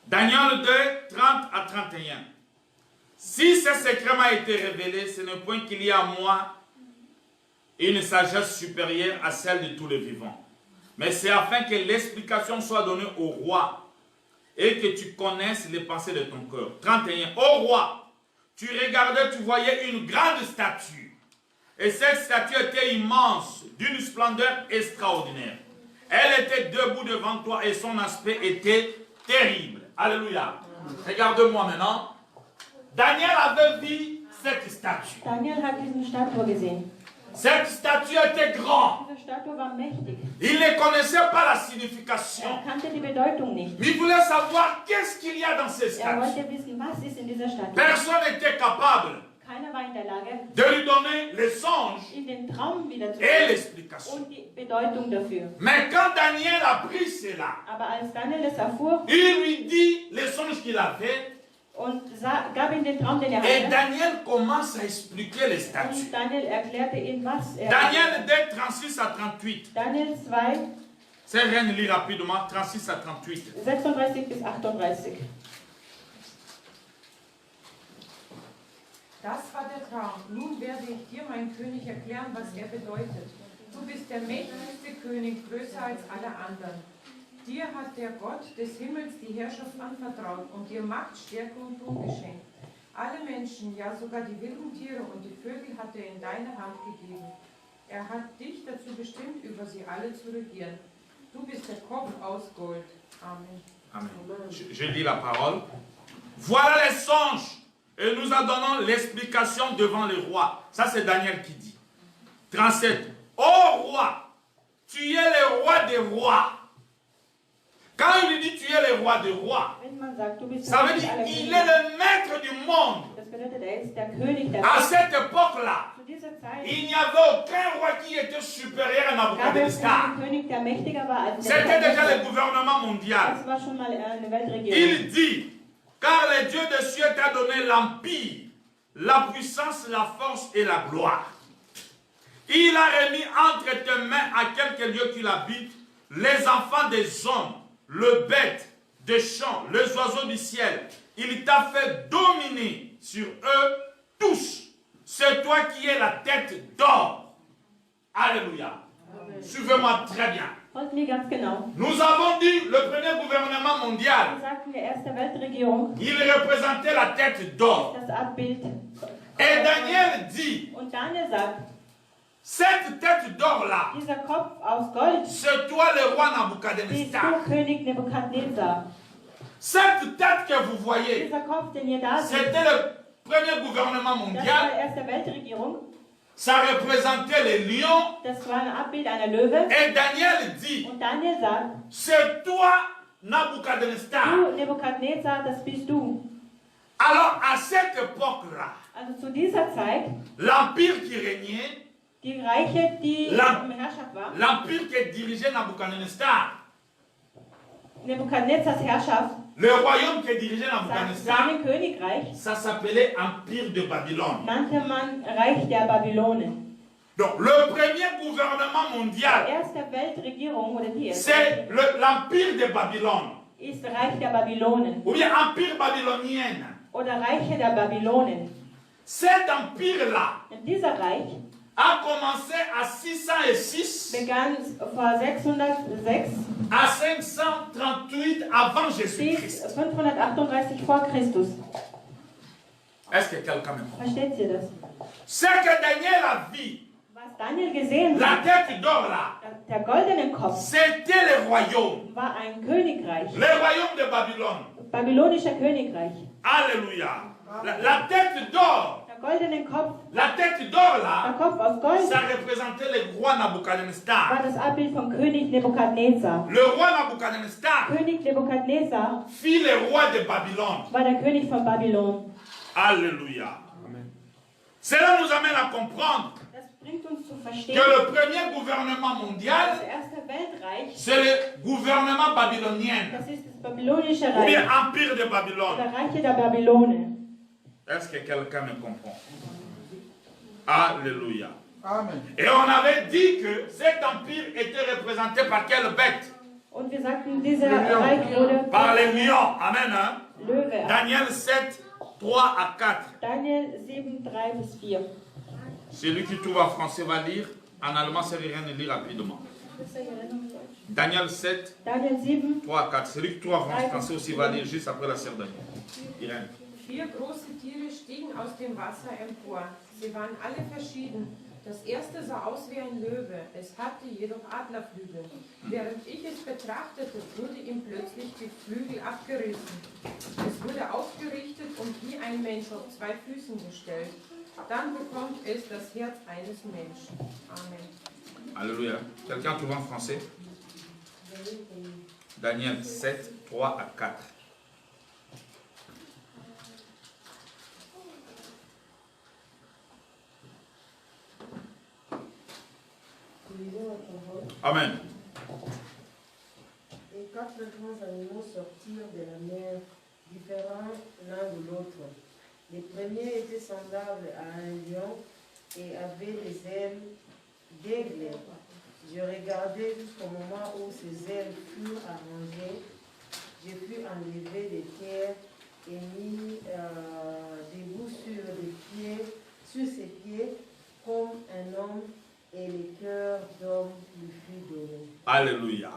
Daniel 2, 30 à 31. Si ce secret m'a été révélé, ce n'est point qu'il y a en moi une sagesse supérieure à celle de tous les vivants. Mais c'est afin que l'explication soit donnée au roi et que tu connaisses les pensées de ton cœur. 31. Ô roi, tu regardais, tu voyais une grande statue. Et cette statue était immense, d'une splendeur extraordinaire. Elle était debout devant toi et son aspect était terrible. Alléluia. Regarde-moi maintenant. Daniel avait vu cette statue. Daniel hat diese Statue gesehen. Cette statue était grande. Diese Statue war mächtig. Il ne connaissait pas la signification. Kannte die Bedeutung nicht. Mais il voulait savoir qu'est-ce qu'il y a dans cette statue. Wollte wissen, was ist in dieser Statue. Personne n'était capable Keiner war in der Lage, de lui donner les songes in den Traum wieder zu et sehen l'explication. und die Bedeutung dafür. Mais quand Daniel a pris cela, Aber als Daniel es erfuhr il lui dit les songes qu'il avait. und gab ihm den Traum, den er Et hatte, Daniel commence à expliquer les und statues. Daniel erklärte ihm, was er Daniel 2, 36 à 38. Daniel 2, C'est rien, lit rapidement, 36 à 38. 36 bis 38. Das war der Traum. Nun werde ich dir, mein König, erklären, was er bedeutet. Du bist der mächtigste König, größer als alle anderen. Dir hat der Gott des Himmels die Herrschaft anvertraut und dir Macht, Stärke und Ruhm geschenkt. Alle Menschen, ja sogar die wilden Tiere und die Vögel hat er in deine Hand gegeben. Er hat dich dazu bestimmt, über sie alle zu regieren. Du bist der Kopf aus Gold. Amen. Amen. Je lis la parole. Voilà les songes. Et nous en donnons l'explication devant le roi. Ça, c'est Daniel qui dit. 37. Ô roi, tu es le roi des rois. Quand il lui dit tu es le roi des rois, Wenn man sagt, du bist ça veut König dire aller il Könige, est le maître du monde. das bedeutet, er ist der König der À Welt. cette époque-là, Zu dieser Zeit il n'y avait aucun roi qui était supérieur à gab es Nabuchodonosor. keinen König, der mächtiger war als C'était déjà der le gouvernement mondial. Das war schon mal eine Weltregierung. Il dit, car le Dieu des cieux t'a donné l'empire, la puissance, la force et la gloire. Il a remis entre tes mains à quelque lieu qu'il habite les enfants des hommes, le bête des champs, les oiseaux du ciel. Il t'a fait dominer sur eux tous. C'est toi qui es la tête d'or. Alléluia. Suivez-moi très bien. Folgt mir ganz genau. Nous avons dit le premier gouvernement mondial. Wir sagten, die erste Weltregierung, Il représentait la tête d'or. das Abbild. Et Daniel dit, Und Daniel sagt, cette tête d'or-là, dieser Kopf aus Gold, c'est toi le roi bist Nabuchodonosor. du König Nebukadnezar. Cette tête que vous voyez, Dieser Kopf, den ihr da seht, c'était le premier gouvernement das war mondial. die erste Weltregierung. Ça représentait les lions. Das war ein Abbild einer Löwe. Et Daniel dit, Und Daniel sagt, c'est toi Nabuchodonosor. du Nebukadnezar, das bist du. Alors à cette époque-là, Also zu dieser Zeit, l'empire qui régnait, die Reiche, die La- in Herrschaft war, l'empire que dirigeait Nabuchodonosor, Nebukadnezars Herrschaft, le royaume que dirigeait Nabuchodonosor, sein Königreich, ça s'appelait Empire de Babylone. nannte man Reich der Babylonen. Donc le premier gouvernement Die mondial, erste Weltregierung oder die erste c'est l'Empire de Babylone, ist Reich der Babylonen ou bien Empire babylonienne. oder Reiche der Babylonen. Cet empire-là Und dieser Reich a commencé à 606 begann vor 606 à 538 avant Jésus-Christ. bis 538 vor Christus. Est-ce que quelqu'un me comprend? Versteht ihr das? Ce que Daniel a vu, Was Daniel gesehen la hat, tête d'or là, der goldene Kopf, c'était le royaume. war ein Königreich, Le royaume de Babylone. babylonischer Königreich. Alléluia. La tête d'or. Der goldene Kopf, La tête d'or der là, Kopf aus Gold, ça représentait le roi war Nabuchodonosor. das Abbild von König Nebukadnezar. Le roi Nabuchodonosor König Nebukadnezar fit le roi de Babylone. war der König von Babylon. Alléluia. Cela nous amène à comprendre Das bringt uns zu que verstehen, le premier gouvernement das mondial, erste Weltreich, c'est le gouvernement babylonien, das ist das babylonische ou bien Reich, empire de Babylone. der Reiche der Babylone. Est-ce que quelqu'un me comprend? Alléluia. Amen. Et on avait dit que cet empire était représenté par quelle bête? Und wir sagten, dieser Reich wurde Par les lions. Amen. Hein? Löwe. Daniel 7, 3 à 4. Daniel 7, 3 bis 4. Celui qui trouve en français va lire. En allemand, ça ne veut rien lire rapidement. Daniel 7, Daniel 7, 3 à 4. Celui qui trouve en français aussi va lire juste après la sœur Daniel. Irène. 4 große Tiere stiegen aus dem Wasser empor. Sie waren alle verschieden. Das erste sah aus wie ein Löwe, es hatte jedoch Adlerflügel. Während ich es betrachtete, wurde ihm plötzlich die Flügel abgerissen. Es wurde aufgerichtet und wie ein Mensch auf 2 Füßen gestellt. Dann bekommt es das Herz eines Menschen. Amen. Alléluia. Quelqu'un trouve en français? Daniel 7, 3 à 4. Amen. Et 4 grands animaux sortirent de la mer, différents l'un de l'autre. Les premiers étaient semblables à un lion et avaient des ailes d'aigle. Je regardais jusqu'au moment où ces ailes furent arrangées. Je fus enlevé des terres et mis debout sur ses pieds, comme un homme, et le cœur d'homme lui fut donné. Alléluia.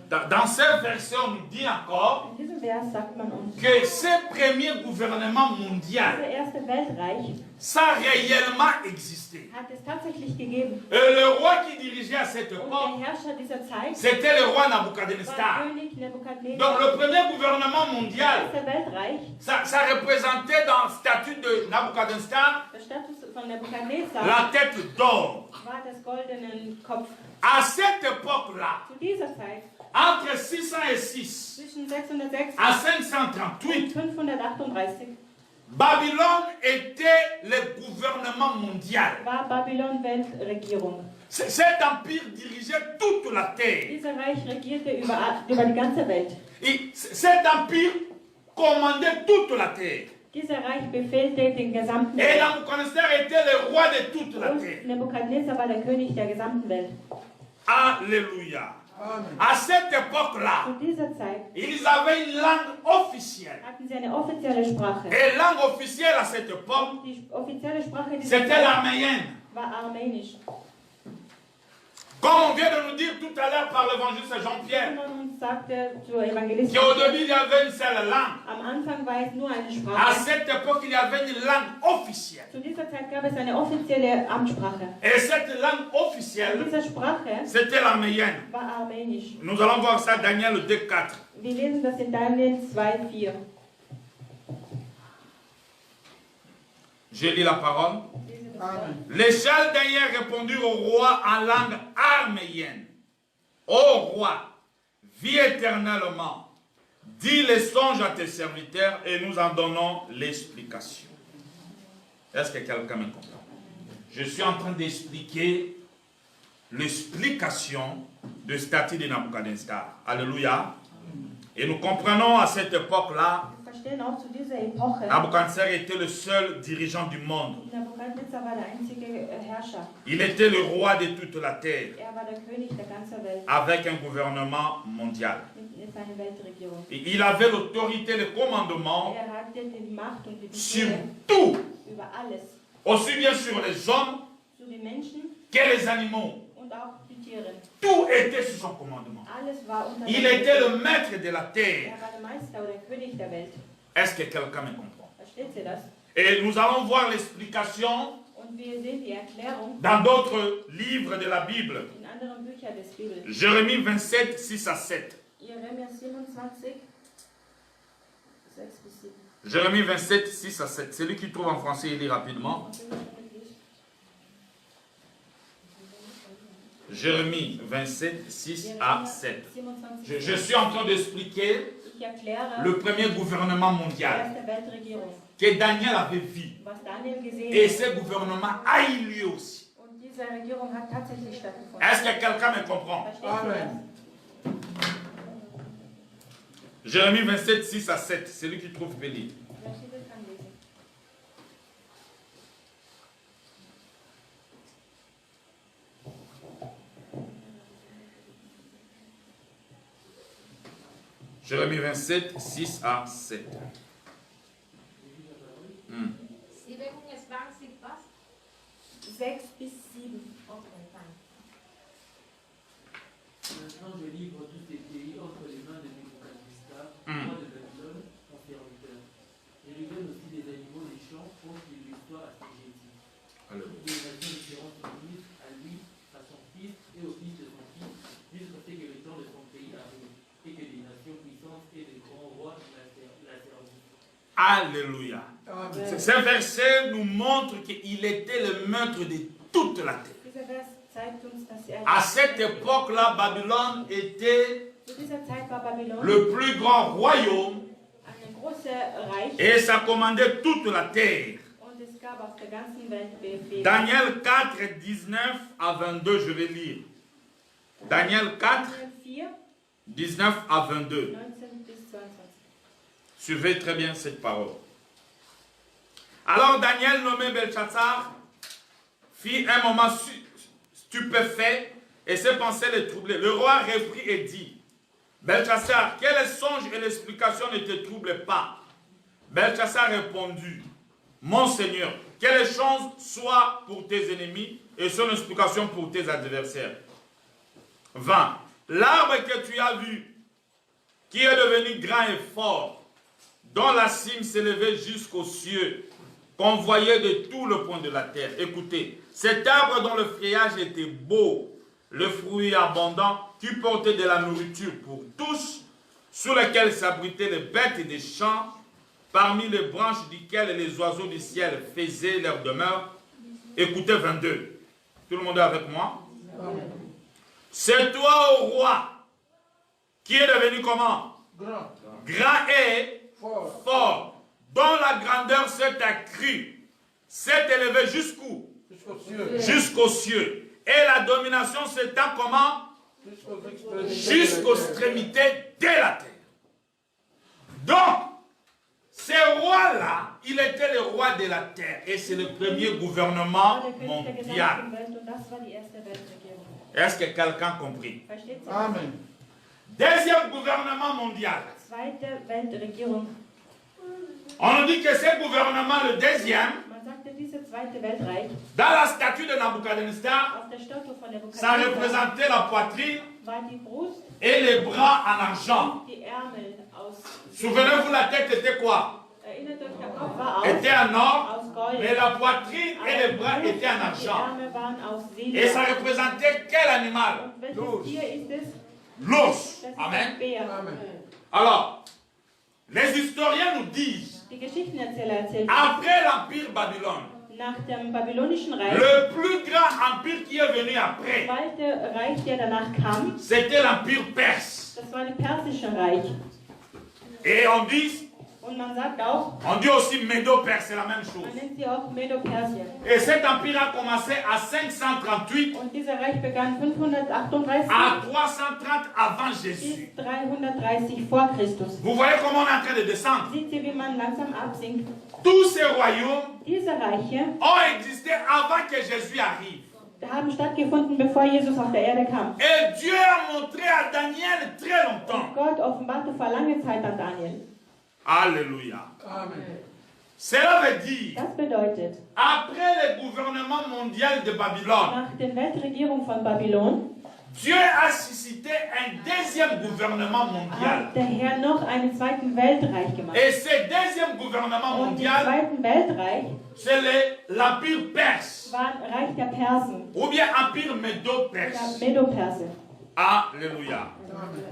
Dans cette version, on nous dit encore In diesem Vers sagt man uns, que ce premier gouvernement mondial, das erste Weltreich ça a réellement existé. hat es tatsächlich gegeben. Et le roi qui dirigeait à cette Und époque, der Herrscher dieser Zeit c'était le roi war Nabuchodonosor. König Donc Nebukadnezar. le premier gouvernement Das mondial, erste Weltreich, ça représentait dans le statut de Nabuchodonosor der Status von Nebukadnezar, la tête d'or. war das goldene Kopf. À cette époque-là, Zu dieser Zeit, entre 606 zwischen 606 à und 538, 538, Babylone était le gouvernement mondial. war Babylon Weltregierung. Cet empire dirigeait toute la terre. Dieser Reich regierte über die ganze Welt. Et cet empire commandait toute la terre. Dieser Reich befehlte den gesamten Et Welt. Nabuchodonosor était le roi de toute la terre. Und Nebukadnezar war der König der gesamten Welt. Alléluia. Amen. À cette époque-là, Zu dieser Zeit ils avaient une langue officielle. hatten sie eine offizielle Sprache. Et langue officielle à cette époque, Die offizielle Sprache dieser c'était Zeit l'arménienne. war Armenisch. Comme on vient de nous dire tout à l'heure par l'évangéliste Jean-Pierre, Jemand uns sagte zur Evangelistin, qu'au début il y avait une seule langue. am Anfang war es nur eine À Sprache. cette époque, il y avait une langue officielle. Zu dieser Zeit gab es eine offizielle Amtssprache. Et cette langue Und officielle, diese Sprache c'était l'arménienne. war Armenisch. Nous allons voir ça Daniel 2,4. Wir lesen das in Daniel 2,4. Je lis la parole. Amen. Les Chaldéens répondirent au roi en langue arménienne. Ô roi, vis éternellement. Dis les songes à tes serviteurs et nous en donnons l'explication. Est-ce que quelqu'un me comprend? Je suis en train d'expliquer l'explication du statut de Nabuchodonosor. Alléluia. Et nous comprenons à cette époque-là, Wir verstehen auch zu dieser Epoche, Nabuchodonosor était le seul dirigeant du monde. Nebukadnezar war der einzige Herrscher. Il était le roi de toute la terre, Er war der König der ganzen Welt avec un gouvernement mondial. mit seiner Weltregierung. Et il avait l'autorité, le commandement Er hatte die Macht und die sur Befehle tout, über alles. aussi bien sur les hommes so wie Menschen que les animaux. und auch die Tiere. Tout était sous son commandement. Alles war unter Il seinem était le Befehl. maître de la terre. Er war der Meister oder der König der Welt. Est-ce que quelqu'un me comprend? Versteht ihr das? Et nous allons voir l'explication Und wir sehen die Erklärung dans d'autres livres de la Bible. in anderen Büchern des Bibels. Jérémie 27, 6 à 7. Jeremia 27, 6 bis 7. Jérémie 27, 6 à 7. Celui qui trouve en français, il lit rapidement. Jérémie 27, 6 à 7. Je suis en train d'expliquer Ich erkläre le premier gouvernement die mondial erste Weltregierung, que Daniel avait vu. was Daniel gesehen Et hat. ce gouvernement a eu lieu aussi. Und diese Regierung hat tatsächlich stattgefunden. Est-ce que quelqu'un me comprend? Versteht ihr das? Jérémie 27, 6 à 7. Celui qui trouve peut lire. Wer steht, das kann lesen. Jérémie 27, 6 à 7. 27 was? 6 bis 7. Okay, fine. Maintenant, je livre tous ces pays entre les mains de Nebuchadnezzar, roi de Babylone, mon serviteur. Je lui donne aussi des animaux des champs pour qu'il lui soit assujetti. Les nations lui seront soumises à lui, à son fils et au fils de son fils, jusqu'à ce que le temps de son pays arrive, et que des nations puissantes et des grands rois la servent. Alléluia. Ce verset nous montre qu'il était le maître de toute la terre. Dieser Vers zeigt uns, dass er À cette époque-là, Babylone était zu dieser Zeit war Babylon le plus grand royaume ein großer Reich et ça commandait toute la terre. und es gab auf der ganzen Welt Befehle. Daniel 4, 19 à 22, je vais lire. Daniel 4, Daniel 4, 19 à 22. 19 bis 22. Suivez très bien cette parole. Alors Daniel, nommé Belshazzar, fit un moment stupéfait et ses pensées le troublaient. Le roi reprit et dit, Belshazzar, que les songes et l'explication ne te troublent pas. Belshazzar répondit, mon Seigneur, que les choses soient pour tes ennemis et son explication pour tes adversaires. 20. L'arbre que tu as vu, qui est devenu grand et fort, dont la cime s'élevait jusqu'aux cieux, qu'on voyait de tout le point de la terre. Écoutez, cet arbre dont le feuillage était beau, le fruit abondant, qui portait de la nourriture pour tous, sur lequel s'abritaient les bêtes des champs, parmi les branches duquel les oiseaux du ciel faisaient leur demeure. Écoutez 22. Tout le monde est avec moi? C'est toi, ô roi, qui est devenu comment? Grand et fort, dont la grandeur s'est accrue, s'est élevée jusqu'où? Jusqu'aux cieux. Et la domination s'étend comment? Jusqu'aux extrémités de la terre. Donc, ce roi-là, il était le roi de la terre. Et c'est le premier gouvernement Der König der mondial. gesamten Welt und das war die erste Weltregierung. Est-ce que quelqu'un a compris? Versteht ihr? Amen. Deuxième gouvernement mondial. Zweite Weltregierung. On nous dit que ce gouvernement, le deuxième, Man sagte, diese zweite Weltreich dans la statue de Nabucodonosor, auf der Statue von ça Nebuchadnezzar représentait la poitrine war die Brust, et les bras en argent. die Ärmel aus. Souvenez-vous, la tête était quoi? Erinnert euch, der Kopf war Était en or, aus Gold. mais la poitrine et les bras étaient en Die argent. Ärmel waren aus Et ça Silber. représentait quel animal? Und welches Tier ist es? L'os. Das ist Amen. ein Bär. Alors, les historiens nous disent, Die Geschichtenerzähler erzählen, après l'Empire Babylone, nach dem babylonischen Reich, le plus grand empire qui est venu das après, zweite Reich, der danach kam, c'était l'Empire perse. das war das persische Reich. Et on dit Und man sagt auch, aussi Médo-Perse, c'est la même chose. man nennt sie auch Medo-Persien. Et cet empire a commencé à 538 Und dieser Reich begann 538 à 330 avant Jésus. bis 330 vor Christus. Vous voyez comment on est en train de descendre? Seht ihr, wie man langsam absinkt? Tous ces royaumes Diese Reiche ont existé avant que Jésus arrive. haben stattgefunden, bevor Jesus auf der Erde kam. Et Dieu a montré à Daniel très longtemps. Gott offenbarte vor langer Zeit an Daniel. Alléluia. Amen. Cela veut dire, Das bedeutet, après le gouvernement gouvernement mondial de Babylone, Nach der Weltregierung von Babylon Dieu a suscité un deuxième gouvernement mondial. hat der Herr noch einen zweiten Weltreich gemacht. Et ce deuxième gouvernement Und im mondial, zweiten Weltreich c'est l'Empire perse, war Reich der Persen ou bien Empire oder Médo-Perse. Medo-Perse. Alléluia.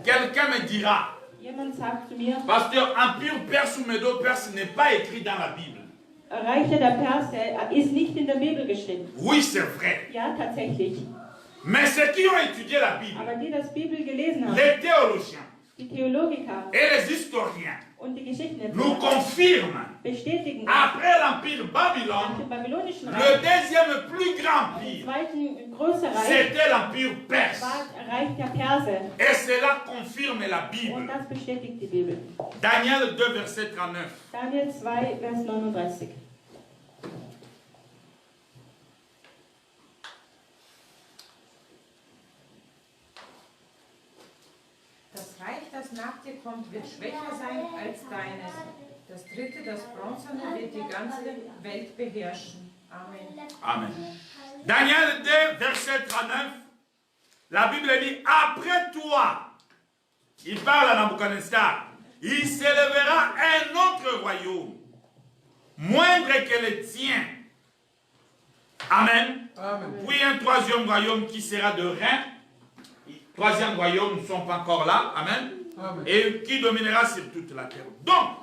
Quelqu'un me dira, Jemand sagt zu mir, pasteur, Empire perse ou Médo-Perse n'est pas écrit dans la Bible. Reich der Perse ist nicht in der Bibel geschrieben. Oui, c'est vrai. Ja, tatsächlich. Mais ceux qui ont étudié la Bible, Aber die das Bibel gelesen haben, les théologiens die Theologiker et les historiens, und die nous Geschichtenerzähler, confirment, bestätigen après l'Empire nach Babylone, dem babylonischen le Reich, deuxième plus grand im empire, zweiten größeren Reich, c'était l'Empire perse. war Reich der Perse. Et cela confirme la Und Bible. das bestätigt die Bibel. Daniel 2, verset 39. Daniel 2, Vers 39. Das Reich, das nach dir kommt, wird schwächer sein als deines. Das dritte, das Bronzene, wird die ganze Welt beherrschen. Amen. Amen. Daniel 2, verset 39. La Bible dit, après toi, il parle à Nabucodonosor, il s'élèvera un autre royaume, moindre que le tien. Amen. Amen. Puis un troisième royaume qui sera de rein. Troisième royaume, nous ne sommes pas encore là. Amen. Amen. Et qui dominera sur toute la terre. Donc,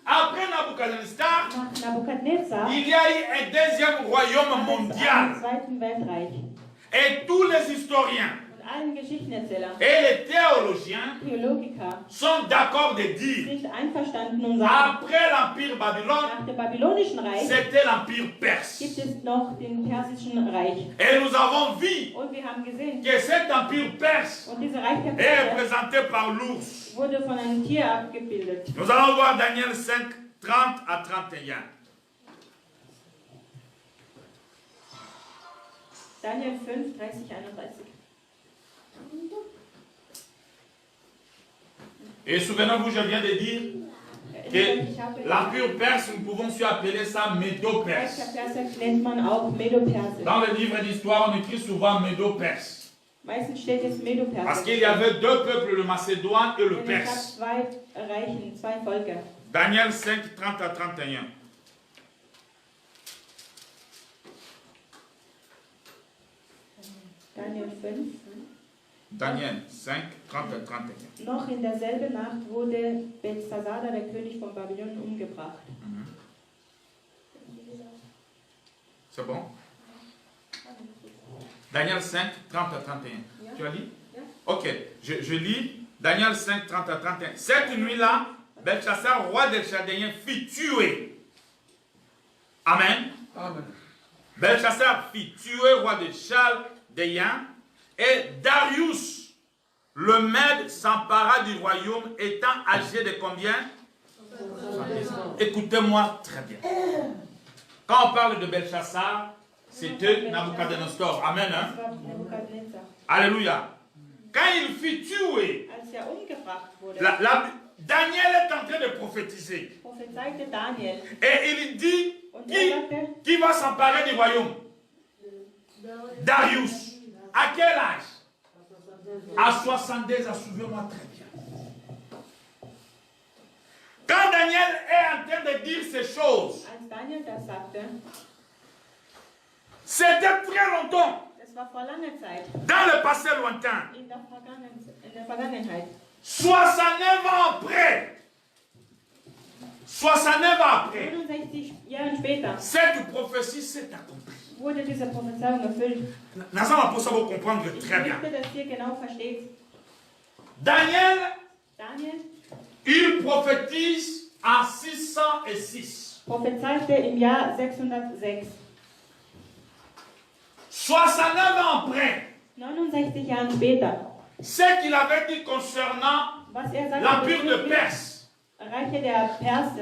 après Nabucodonosor, Nach Nabukadnezar il y a eu un deuxième royaume mondial. einen zweiten Weltreich. Et tous les historiens Und allen Geschichtenerzählern, et les théologiens Theologiker sont d'accord de dire, sind einverstanden und sagen, après l'Empire Babylone, nach dem babylonischen Reich c'était l'Empire perse. gibt es noch den persischen Reich. Et nous avons vu Und wir haben gesehen, que cet Empire perse und dieser Reich der est Perser représenté par l'ours. wurde von einem Tier abgebildet. Nous allons voir Daniel 5, 30 à 31. Daniel 5, 30, 31. Et souvenez-vous, je viens de dire Ich habe que l'Empire perse, nous pouvons aussi appeler ça Reich Médo-Perse. der Perser nennt man auch Medo-Perse. Dans le livre d'histoire, on écrit souvent Médo-Perse. Meistens steht es Parce Medo-Perse. qu'il y avait deux peuples, le Macédoine et le Denn es gab Perse. zwei Reichen, zwei Völker. Daniel 5, 30 à 31. Daniel 5. Daniel 5, 30 à 31. Noch in derselben Nacht wurde Belshazzar, der König von Babylon, umgebracht. C'est bon? Daniel 5, 30 à 31. Tu as lu? Ok, je lis Daniel 5, 30 à 31. Cette nuit-là, Belshazzar, roi des Chaldéens, fit tuer. Amen. Amen. Belshazzar fit tuer roi des Chaldéens et Darius, le Mède, s'empara du royaume étant âgé de combien? 70 ans. Écoutez-moi très bien. Quand on parle de Belshazzar, c'était Nabucodonosor. Amen. Hein? Das war Nebukadnezar. Alléluia. Quand il fut tué, Als er umgebracht wurde, Daniel est en train de prophétiser. prophezeite Daniel. Et il dit, Und er sagte, qui va s'emparer du royaume? Darius. À quel âge? À 72 ans, souvenez-moi très bien. Quand Daniel est en train de dire ces choses, als Daniel das sagte, c'était très longtemps, das war vor langer Zeit, dans le passé lointain. in der Vergangenheit. 69 ans après. 69 ans après. 69 Jahre später Cette prophétie s'est accomplie. wurde diese Prophezeiung erfüllt. Nous allons pour ça vous comprendre Ich très bien. möchte, dass ihr genau versteht. Daniel, Daniel il prophétise en 606. prophezeite im Jahr 606. 69 ans après, 69 Jahre später, ce qu'il avait dit concernant was er sagte, l'empire de bezüglich Perse Reiche der Perse,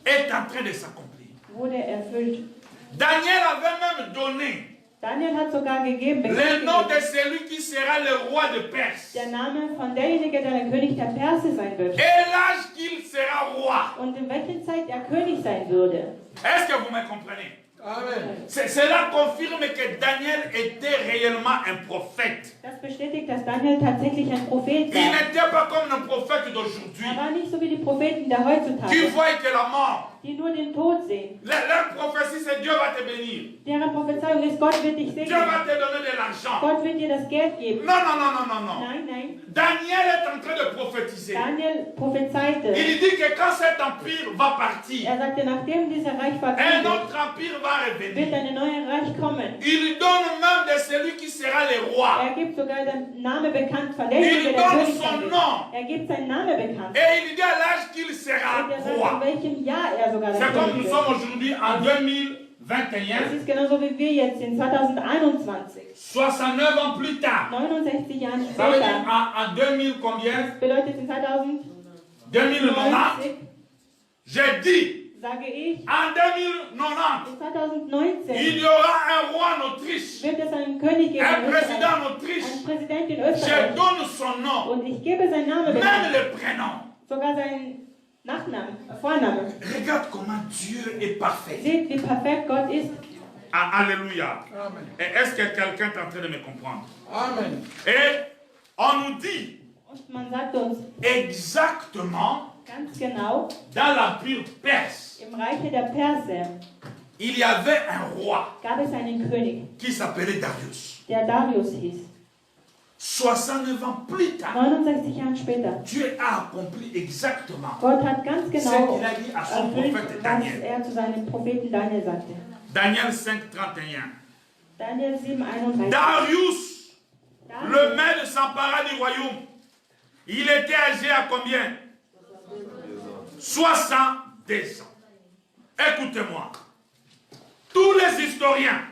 est en train de s'accomplir. wurde erfüllt. Daniel avait même donné Daniel hat sogar gegeben, le nom de celui qui sera le roi de Perse der Name von derjenige, der der König der Perse sein wird. et l'âge qu'il sera roi. Und in welcher Zeit er König sein würde. Est-ce que vous me comprenez? Amen. Cela confirme que Daniel était réellement un prophète. Das bestätigt, dass Daniel tatsächlich ein Prophet Il war. n'était pas comme le prophète d'aujourd'hui Er war nicht so wie die Propheten der qui heutzutage, voient que la mort. die nur den Tod sehen. Leur prophétie, c'est Dieu va te bénir. Deren Prophezeiung ist, Gott wird dich Dieu segnen. va te donner de l'argent. Gott wird dir das Geld geben. Non, non, non, non, non, non. Nein, nein. Daniel est en train de prophétiser. Daniel prophezeite. Il dit que quand cet empire va partir, Er sagte, nachdem dieser Reich un vergangen autre empire va wird revenir. ein neues Reich kommen. Il donne même de celui qui sera le roi. Er gibt sogar den Namen bekannt von Il derjenige, der donne König son sein wird. nom. Er gibt seinen Namen bekannt. Et il dit à l'âge qu'il sera Und er sagt, in roi. welchem Jahr er sogar der C'est comme König nous wird. sommes aujourd'hui en Das 2021, ist genauso wie wir jetzt in 2021. 69 ans plus tard. 69 Jahren Ça veut dire später. en 2000 combien? Das bedeutet in 2090, 2090. J'ai dit, sage ich, en 2090, in 2019 il y aura un roi en Autriche, wird es einen König geben un in président Österreich, en Autriche. einen Präsident in Je Österreich. donne son nom, Und ich gebe seinen Namen même bekannt, le prénom. sogar seinen Nachnamen, Vornamen. Regarde comment Dieu est parfait. Seht, wie perfekt Gott ist. Ah, alléluia. Amen. Et est-ce que quelqu'un est en train de me comprendre? Amen. Et on nous dit Und man sagt uns exactement ganz genau, dans l'empire perse, im Reiche der Perser il y avait un roi gab es einen König, qui s'appelait Darius. der Darius hieß. 69 ans plus tard, 69 Jahre später. Dieu a accompli exactement Gott hat ganz ce genau qu'il a dit à son erfüllt, prophète was Daniel. er zu seinem Propheten Daniel sagte. Daniel 5, 31. Daniel 7, 31. Darius, le Darius, maître s'empara du royaume. Il était âgé à combien? 62 ans. Écoutez-moi. Tous les historiens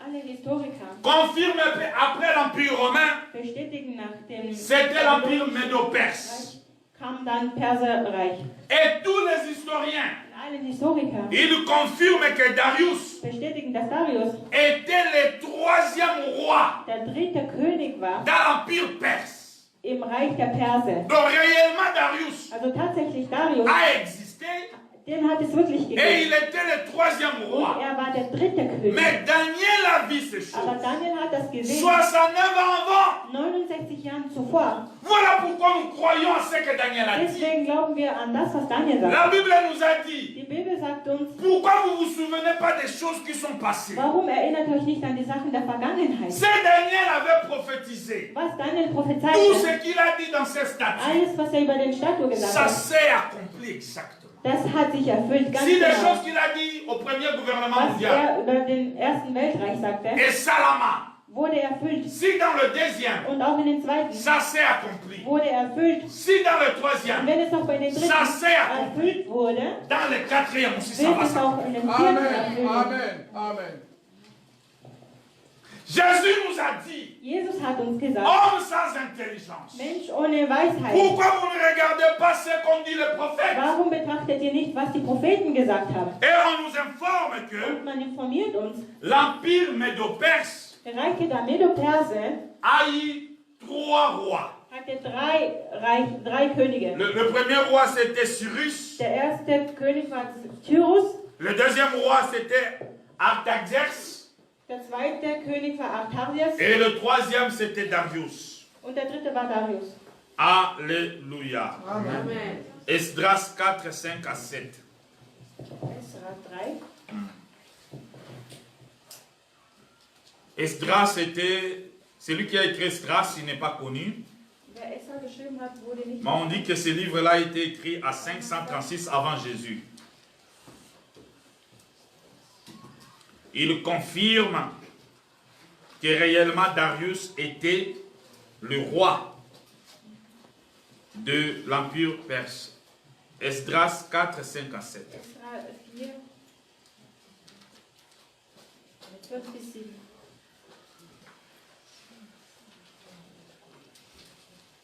alle Historiker confirment qu'après l'Empire romain, bestätigen nach dem c'était l'Empire médo-perse. kam dann Perserreich. Et tous les historiens, Und alle Historiker ils confirment que Darius bestätigen, dass Darius était le troisième roi der dritte König war dans l'Empire perse. im Reich der Perser. Donc réellement Darius Also tatsächlich Darius, a existé den hat es wirklich et gegeben. il était le troisième Und roi. er war der dritte König. Mais Daniel a vu ces Aber choses. Daniel hat das gesehen. 69 ans avant. 69 Jahren zuvor. Voilà pourquoi nous croyons à ce que Daniel a dit. Deswegen glauben wir an das, was Daniel sagt. La Bible nous a dit, Die Bibel sagt uns, pourquoi vous vous souvenez pas des choses qui sont passées? warum erinnert euch nicht an die Sachen der Vergangenheit? Ce Daniel avait prophétisé. Was Daniel Tout prophezeite, ce qu'il a dit dans ces statuts, alles, was er über den Statue gesagt ça hat, s'est accompli exactement. das hat sich erfüllt, ganz Si des genau. choses qu'il a dit au premier gouvernement Was mondial, er über den Ersten Weltreich sagte, et Salama, wurde erfüllt. si dans le deuxième, Und auch in den Zweiten ça s'est accompli. wurde erfüllt. Si dans le Und troisième, wenn es auch bei den Dritten Ça s'est accompli. erfüllt wurde, dans le quatrième aussi, ça wird va es auch s'accomplir. in den Vierten Amen. erfüllt. Amen. Amen. Jésus nous a dit, Jesus hat uns gesagt, homme sans intelligence, Mensch ohne Weisheit. pourquoi vous ne regardez pas ce qu'ont dit les prophètes? Warum betrachtet ihr nicht, was die Propheten gesagt haben? Et on nous informe que Und man informiert uns, l'empire médo-perse der Reich der Medo-Perse a eu 3 rois. hatte drei Könige. Le premier roi c'était Cyrus, Der erste König war Tyrus, le deuxième roi c'était Artaxerxes der zweite König war Artaxias et le troisième c'était Darius. und der dritte war Darius. Alléluia. Amen. Esdras 4, 5 à 7. Esra 3. Esdras c'était celui qui a écrit Esdras, il n'est pas connu. Wer Esra geschrieben hat, wurde nicht. Mais on dit que ce livre-là a été écrit à 536 avant Jésus. Il confirme que réellement Darius était le roi de l'Empire perse. Esdras 4, 5 à 7. Esra 4, 12 bis 7.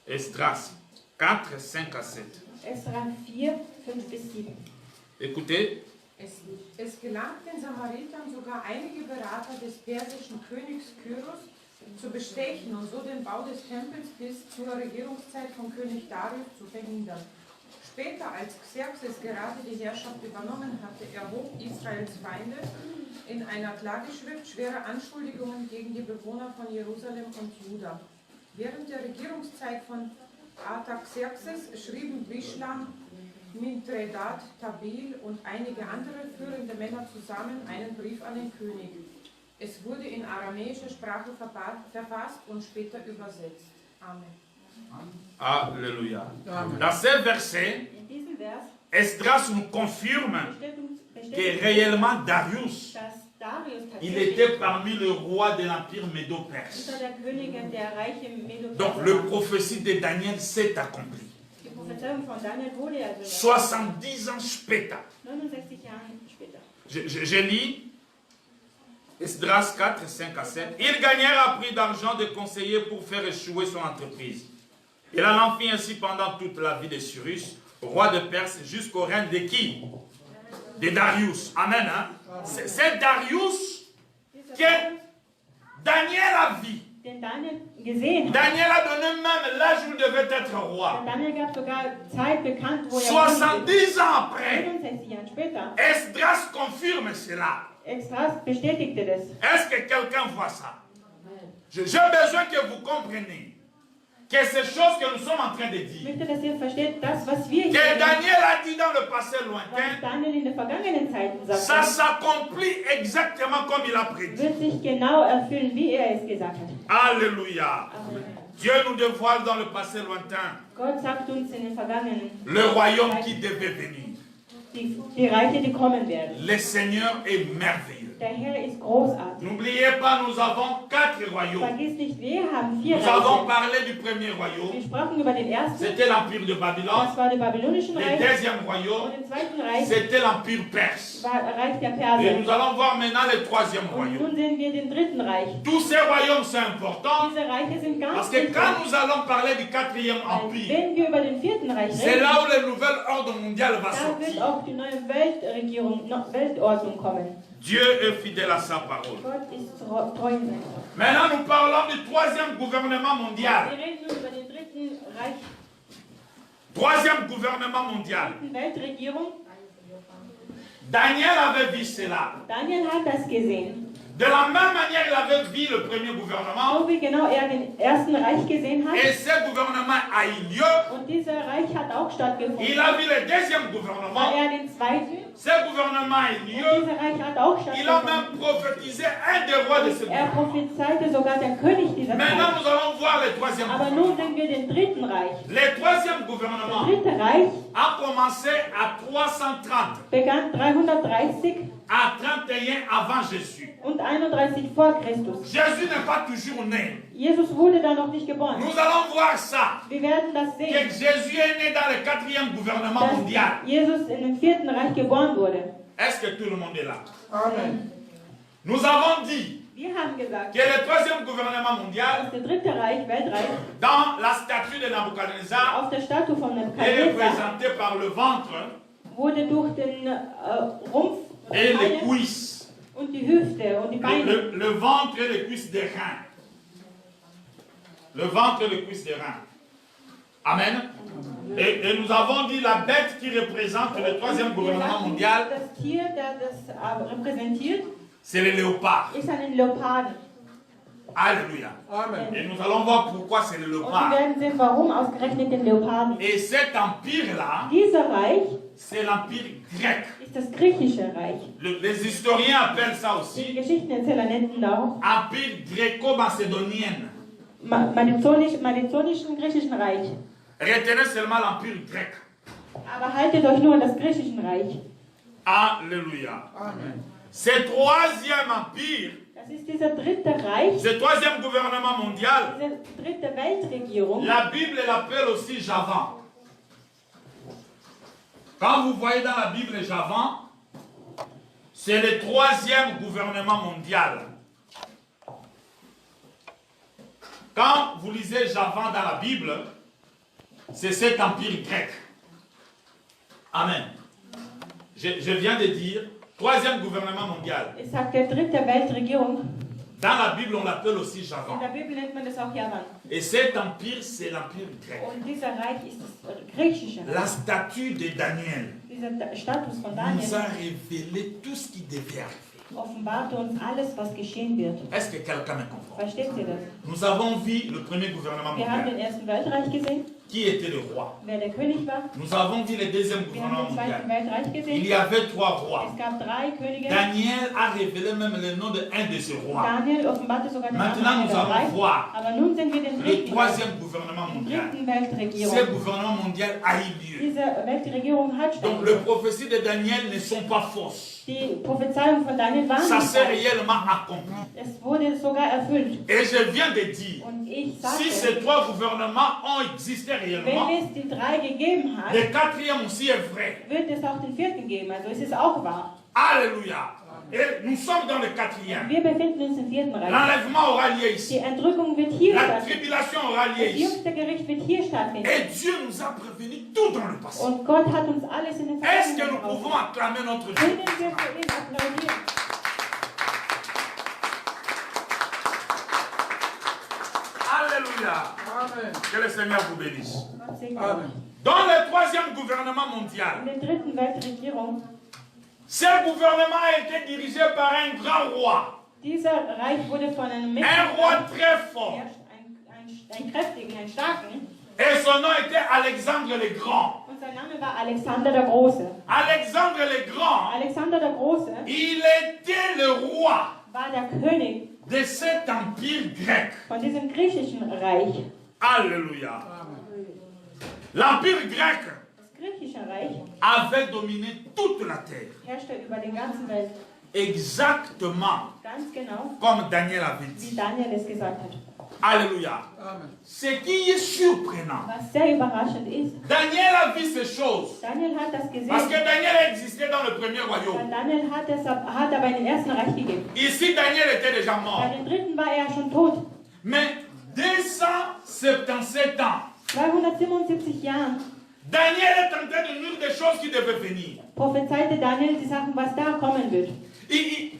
Esdras 4, 5 à 7. Esra 4, 5 bis 7. Écoutez, Es gelang den Samaritern sogar einige Berater des persischen Königs Kyros zu bestechen und so den Bau des Tempels bis zur Regierungszeit von König Darius zu verhindern. Später, als Xerxes gerade die Herrschaft übernommen hatte, erhob Israels Feinde in einer Klageschrift schwere Anschuldigungen gegen die Bewohner von Jerusalem und Juda. Während der Regierungszeit von Artaxerxes schrieben Bishlam, Mithredat, Tabil und einige andere führende Männer zusammen einen Brief an den König. Es wurde in aramäischer Sprache verfasst und später übersetzt. Amen. Alléluia. Amen. Dans ce verset, In diesem Vers Esdras nous confirme que bestätigt, réellement Darius, dass Darius il tatsächlich était parmi les rois de l'empire médo-perse. unter der Königin der Reiche Medo-Perser Donc le war. prophétie de Daniel s'est accomplie. Die Prophezeiung von Daniel wurde also 70 ans später. 69 Jahre später. Je lis Esdras 4, 5 à 7. Ils gagnèrent à prix d'argent des conseillers pour faire échouer son entreprise. Il en fit ainsi pendant toute la vie de Cyrus, roi de Perse, jusqu'au règne de qui? De Darius. Amen. Hein? C'est Darius que Daniel a vu. Den Daniel gesehen hat. Daniel a donné même l'âge où il devait être roi. Denn Daniel gab sogar Zeit bekannt, wo er 70 ans après, 61 Jahre später. Esdras confirme cela. Extras bestätigte das. Est-ce que quelqu'un voit ça? J'ai besoin que vous compreniez que ces choses que nous sommes en train de Ich dire, möchte, dass ihr versteht, das, was wir que hier Daniel a dit dans le passé was lointain, Daniel in den vergangenen Zeiten ça sagte, s'accomplit exactement comme il a prédit. wird sich genau erfüllen, wie er es gesagt hat. Alléluia. Amen. Dieu nous dévoile dans le passé lointain Gott sagt uns in den vergangenen, le royaume qui devait venir. die Reiche, die kommen werden. Le Seigneur est merveilleux. Der Herr ist großartig. N'oubliez pas, nous avons 4 royaumes. Vergiss nicht, wir haben 4 Nous avons Reiche. parlé du premier Wir royaume, sprachen über den ersten, c'était l'empire de Babylone. das war der babylonischen Le Reich. deuxième Und royaume, im zweiten Reich c'était l'empire perse. war Reich der Et Perser. nous allons voir maintenant le troisième Und royaume. nun sehen wir den dritten Reich. Tous ces royaumes sont importants Diese Reiche sind ganz parce que wichtig. quand nous allons parler du quatrième Weil empire, wenn wir über den vierten Reich c'est reden, là où le nouvel ordre mondial va da wird sortir. auch die neue Weltregierung, Weltordnung kommen. Dieu est fidèle à sa parole. Gott ist treu in seinem Wort. Maintenant, nous parlons du troisième gouvernement Wir mondial. reden nun über den dritten Reich, Troisième gouvernement mondial. dritten Weltregierung. Daniel avait vu cela. Daniel hat das gesehen. De la même manière, il avait vu le premier gouvernement. So wie genau er den ersten Reich gesehen hat. Et ce gouvernement a eu lieu. Und dieser Reich hat auch stattgefunden. Il a vu le deuxième War gouvernement. er den zweiten. Ce gouvernement a eu Und lieu. dieser Reich hat auch Il a stattgefunden. même prophétisé un des rois de ce Er gouvernement. prophezeite sogar der König dieser Maintenant, Zeit. nous allons voir le troisième Aber gouvernement. nun sehen wir den dritten Reich. Le troisième Das gouvernement dritte Reich a commencé à 330, begann 330 à 31 avant Jésus. und 31 vor Christus. Jésus n'est pas toujours né. Jesus wurde da noch nicht geboren. Nous allons voir ça. Wir werden das Que sehen, Jésus est né dans le quatrième gouvernement dass mondial. Jesus in dem vierten Reich geboren wurde. Est-ce que tout le monde est là? Amen. Nous avons dit Wir haben gesagt, que le troisième gouvernement mondial, dass der dritte Reich, Weltreich, dans la statue de Nabuchodonosor, auf der Statue von est Nebukadnezar représenté par le ventre wurde durch den Rumpf et les cuisses. und die Hüfte und die Beine. Le ventre et les cuisses des reins. Le ventre et les cuisses des reins. Amen. Et nous avons dit la bête qui représente le troisième Wir gouvernement sagten, mondial, das Tier, das das repräsentiert, c'est le léopard. ist ein Leoparden. Alléluia. Amen. Et nous allons voir pourquoi c'est le Und wir léopard. werden sehen, warum ausgerechnet den Leoparden. Et cet empire-là, Dieser Reich c'est l'empire grec. ist das griechische Reich. Les historiens appellent ça Die aussi Geschichtenerzähler nannten auch empire gréco-macédonienne. mazedonischen griechischen Reich. Retenez seulement l'empire grec. Aber haltet euch nur an das griechische Reich. Alléluia. Amen. Ce troisième empire, Das ist dieser dritte Reich, ce troisième gouvernement mondial, diese dritte Weltregierung. la Bible l'appelle aussi Javan. Quand vous voyez dans la Bible Javan, c'est le troisième gouvernement mondial. Quand vous lisez Javan dans la Bible, c'est cet empire grec. Amen. Je viens de dire, troisième gouvernement mondial. Es sagt der dritte Weltregierung. Dans la Bible, on l'appelle aussi In Javan. der Bibel nennt man das auch Javan. Et cet empire, c'est l'empire grec. Und dieser Reich ist das griechische La Reich. statue de Daniel Dieser Status von nous a Daniel révélé tout ce qui devait arriver. offenbarte uns alles, was geschehen wird. Est-ce que quelqu'un me comprend? Versteht ihr das? Nous avons vu le premier gouvernement Wir haben mondial. den Ersten Weltreich gesehen, Qui était le roi? wer der König war. Nous avons vu le deuxième Wir haben gouvernement den Zweiten mondial. Weltreich Il gesehen. y avait 3 rois. Es gab 3 Könige. Daniel a révélé même le nom de un de ces rois. Daniel offenbarte sogar den Namen Maintenant, nous der allons 3. voir Aber nun sind wir den le dritten, troisième gouvernement mondial. dritten Weltregierung. Ce gouvernement mondial a eu lieu. Diese Weltregierung hat Donc, les stattgefunden. prophéties de Daniel ne sont pas fausses. Die Prophezeiung von Daniel waren Ça nicht s'est falsch. réellement accompli. Es wurde sogar erfüllt. Et je viens de dire, Und ich si sagte, ces 3 gouvernements ont existé wenn réellement, es die 3 gegeben hat, le 4e aussi est vrai. wird es auch den 4. geben. Also es ist auch wahr. Alléluia. Et nous sommes dans le 4e. Wir befinden uns im 4. Reich. L'enlèvement aura lieu Die ici. Entrückung wird hier La stattfinden. tribulation aura lieu Das ici. jüngste Gericht wird hier stattfinden. Et Dieu nous a prévenu tout dans le passé. Und Gott hat uns alles in den Est-ce que nous Vergangenheit pouvons acclamer notre Dieu? Können wir für ihn applaudieren? Alléluia. Amen. Que le Seigneur vous bénisse. Gott segne Amen. euch. Dans le 3e gouvernement In mondial, der 3. Weltregierung, ce gouvernement a été dirigé par un grand roi. dieser Reich wurde von einem Un mächtigen roi très fort. beherrscht, einen kräftigen, einen starken. Et son nom était Alexandre le Grand. Und sein Name war Alexander der Große. Alexandre le Grand, Alexander der Große il était le roi war der König de cet empire grec. von diesem griechischen Reich. Alléluia. L'empire grec Das griechische Reich avait dominé toute la terre. herrschte über den ganzen Welt. Exactement Ganz genau, comme Daniel avait wie dit. Daniel es gesagt hat. Alléluia. Amen. Ce qui est surprenant, Was sehr überraschend ist, Daniel a vu ces choses. Daniel hat das gesehen. Parce que Daniel existait dans le premier Weil royaume. Daniel hat aber in den Ersten Reich gegeben. Ici, Daniel était déjà Bei mort. den Dritten war er schon tot. Mais 277 ans, 277 Jahren Daniel est en train de nous dire des choses qui devaient venir. prophezeite Daniel die Sachen, was da kommen wird.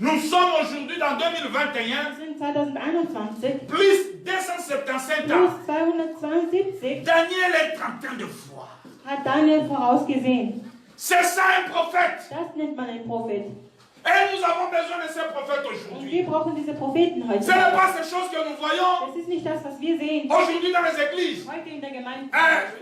Nous sommes aujourd'hui dans Wir 2021, sind 2021 plus 277 plus ans. 272 Daniel est en train de voir. hat Daniel vorausgesehen. C'est ça un prophète. Das nennt man ein Prophet. Et nous avons besoin de ces prophètes Und aujourd'hui. wir brauchen diese Propheten heute. Ce n'est pas ces choses que nous voyons Das ist nicht das, was wir sehen. aujourd'hui dans les églises. Heute in der Gemeinde.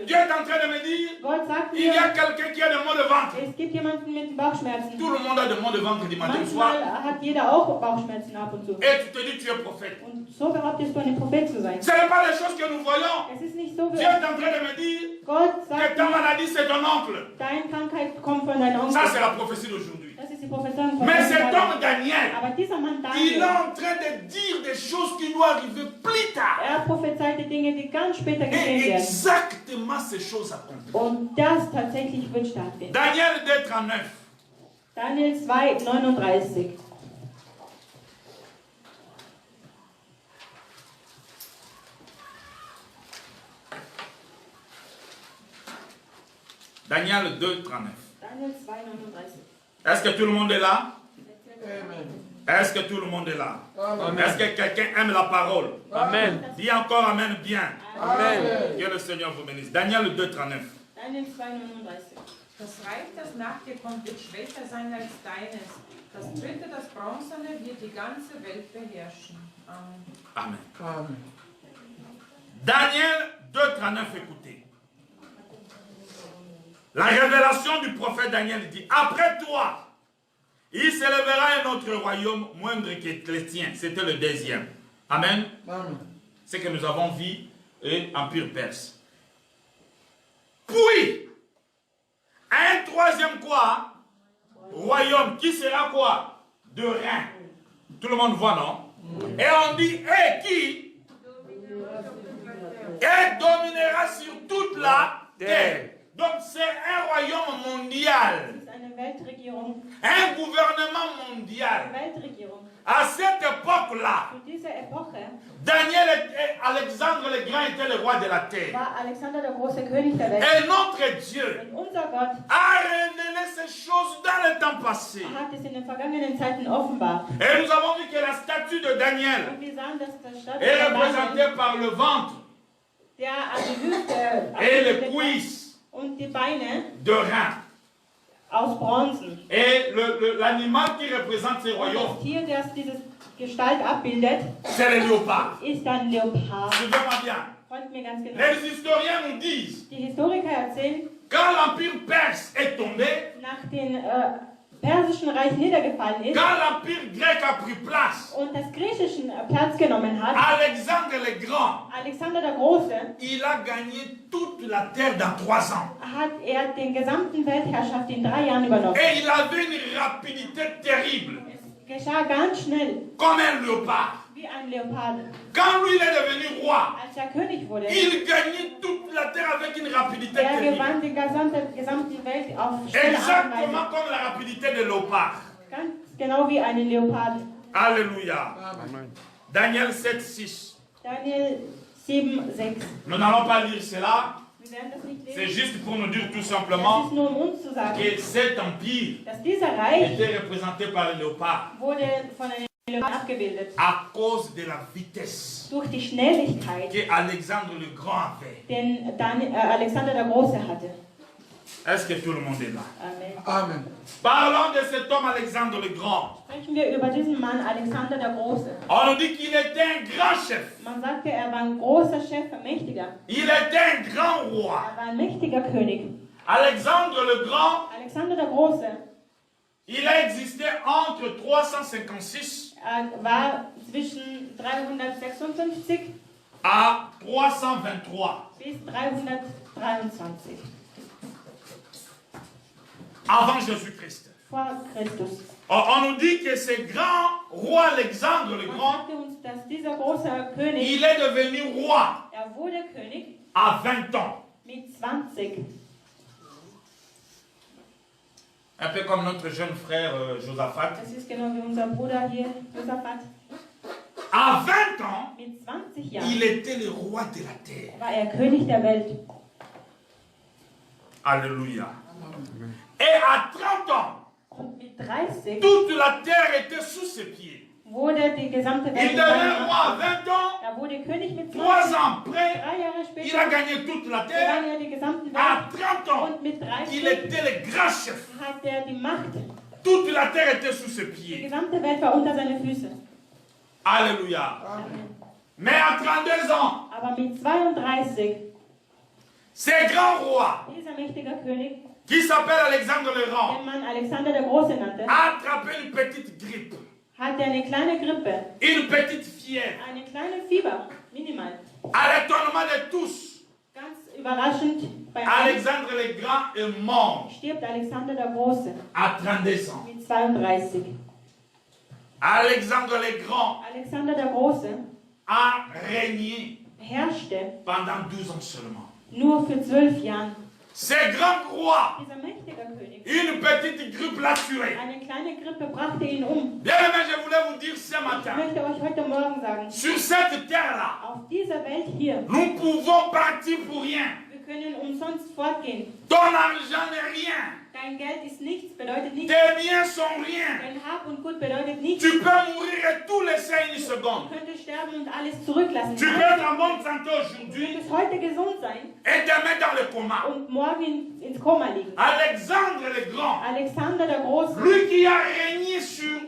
Dieu est en train de me dire, Gott sagt il y a mir, quelqu'un qui a des maux de ventre. es gibt jemanden mit Bauchschmerzen. Tout le monde a des maux de ventre du matin au soir. Manchmal hat jeder auch Bauchschmerzen ab und zu. Et tu te dis, tu es prophète. Und so behauptest du, ein Prophet zu sein. Ce n'est pas les choses que nous voyons. Es ist nicht so, Dieu est en train de me dire Gott que sagt ta mir, maladie, c'est ton oncle. deine Krankheit kommt von deinem Ça, Onkel. c'est la prophétie d'aujourd'hui. Das ist die Prophezeiung von Mais cet Daniel. homme Daniel, Aber dieser Mann il est Daniel, en train de dire des choses qui doivent arriver plus tard. er prophezeite Dinge, die ganz später geschehen Et werden. exactement ces choses accomplies. Und das tatsächlich wird stattfinden. Daniel 2:39. Daniel 2, 39. Daniel 2:39. Daniel 2, 39. Est-ce que tout le monde est là? Amen. Est-ce que tout le monde est là? Amen. Est-ce que quelqu'un aime la parole? Amen. Dis encore Amen bien. Amen. Que le Seigneur vous bénisse. Daniel 2:39. Daniel 2, 39. Das Reich, das nach dir kommt, wird schwächer sein als deines. Das dritte, das Bronzene, wird die ganze Welt beherrschen. Amen. Amen. Amen. Daniel 2:39, écoutez. La révélation du prophète Daniel dit, après toi, il s'élèvera un autre royaume moindre que le tien. C'était le deuxième. Amen. Amen. C'est que nous avons vu l'Empire perse. Puis, un troisième quoi? Royaume qui sera quoi? De rein. Tout le monde voit, non? Et on dit, et qui? Et dominera sur toute la terre. Donc c'est un royaume mondial. Das ist eine Weltregierung. Un gouvernement mondial. Eine Weltregierung. À cette époque-là, Zu dieser Epoche Daniel et Alexandre le Grand étaient le roi de la terre. war Alexander der große König der Welt. Et notre Dieu Und unser Gott a révélé ces choses dans le temps passé. hat es in den vergangenen Zeiten offenbart. Et nous avons vu que la statue de de Daniel Und wir sahen, dass der Stadt est représentée par le ventre der an die Hüfte et les abgebildet war cuisses und die Beine de rein. aus Bronzen. Et l'animal qui représente ces Und royaumes, das Tier, das diese Gestalt abbildet, c'est le léopard. ist ein Leopard. Suivez-moi bien. Folgt mir ganz genau. Les historiens nous disent, Die Historiker erzählen, quand l'empire perse est tombé, nach dem persischen Reich niedergefallen ist quand l'empire grec a pris place, und das griechische Platz genommen hat, Alexandre le Grand, Alexander der Große, il a gagné toute la terre dans 3 ans. hat er den gesamten Weltherrschaft in 3 Jahren übernommen. Et il avait une rapidité terrible, Es geschah ganz schnell, comme un léopard. wie ein Leopard. Quand lui il est devenu roi, Als er König wurde, il gagnait toute la terre avec une rapidité er terrible. gewann die gesamte Welt auf schnelle Art und Exactement Weise. comme la rapidité de léopard. Ganz genau wie einen Leopard. Alléluia. Amen. Daniel 7, 6. Daniel 7, 6. Nous n'allons pas lire cela. Wir werden das nicht C'est lesen. juste pour nous dire tout Es simplement ist nur um uns zu sagen, que cet empire dass dieser Reich était représenté par le léopard wurde von einem Leopard abgebildet. à cause de la vitesse Durch die Schnelligkeit, que Alexandre le Grand avait. den Alexander der Große hatte. Est-ce que tout le monde est là? Amen. Amen. Parlons de cet homme Alexandre le Grand. Sprechen wir über diesen Mann Alexander der Große. On nous dit qu'il était un grand chef. Man sagte, er war ein großer Chef, ein mächtiger. Il était un grand roi. Er war ein mächtiger König. Alexandre le Grand, Alexander der Große il a existé entre 356 war zwischen 356 à 323 bis 323 avant Jésus-Christ. vor Christus. On nous dit que ce grand roi Alexandre le Man Grand, sagte uns, dass dieser große König, il est devenu roi er wurde König à 20 ans. mit 20. Un peu comme notre jeune frère Josaphat. Das ist genau wie unser Bruder hier, Josaphat. À 20 ans, Mit 20 Jahren il était le roi de la terre. war er König der Welt. Alléluia. Et à 30 ans, Und mit 30 toute la terre était sous ses pieds. wurde die gesamte Il Welt devint roi à 20 ans. Er wurde König mit 3 20. ans après, 3 Jahre il a später gagné toute la gewann terre. er die gesamte À Welt. 30 ans, Und mit 30 il était le grand chef. hat er die Macht. Toute la terre était sous ses Die pieds. gesamte Welt war unter seine Füße. Alléluia. Mais à 32 ans, Aber mit 32, ce grand roi, dieser mächtige König, qui s'appelle Alexandre le Grand, den man Alexander der Große nannte, a attrapé une petite grippe, hatte eine kleine Grippe, une petite fièvre. eine kleine Fieber, minimal. À l'étonnement de tous, Ganz überraschend, bei allen Alexandre le Grand est mort stirbt Alexander der Große à 32 ans. mit 32. Alexandre le Grand Alexander der Große a régné herrschte pendant 12 ans seulement. nur für 12 Jahre. Ce grand roi, Dieser mächtige König, une petite grippe l'a tué. eine kleine Grippe brachte ihn um. Bien aimé, je voulais vous dire ce Ich matin, möchte euch heute Morgen sagen, sur cette terre-là, auf dieser Welt hier, nous pouvons partir pour rien. wir können umsonst fortgehen. Ton argent n'est rien. Dein Geld ist nichts, bedeutet nichts. Tes biens sont rien. Dein Hab und Gut bedeutet nichts. Tu peux mourir et tout laisser une Du seconde. könntest sterben und alles zurücklassen. Tu Du peux être en bonne santé aujourd'hui könntest heute gesund sein et demain dans le coma. und morgen ins Koma liegen. Alexandre le Grand, Alexander der Große, lui qui a régné sur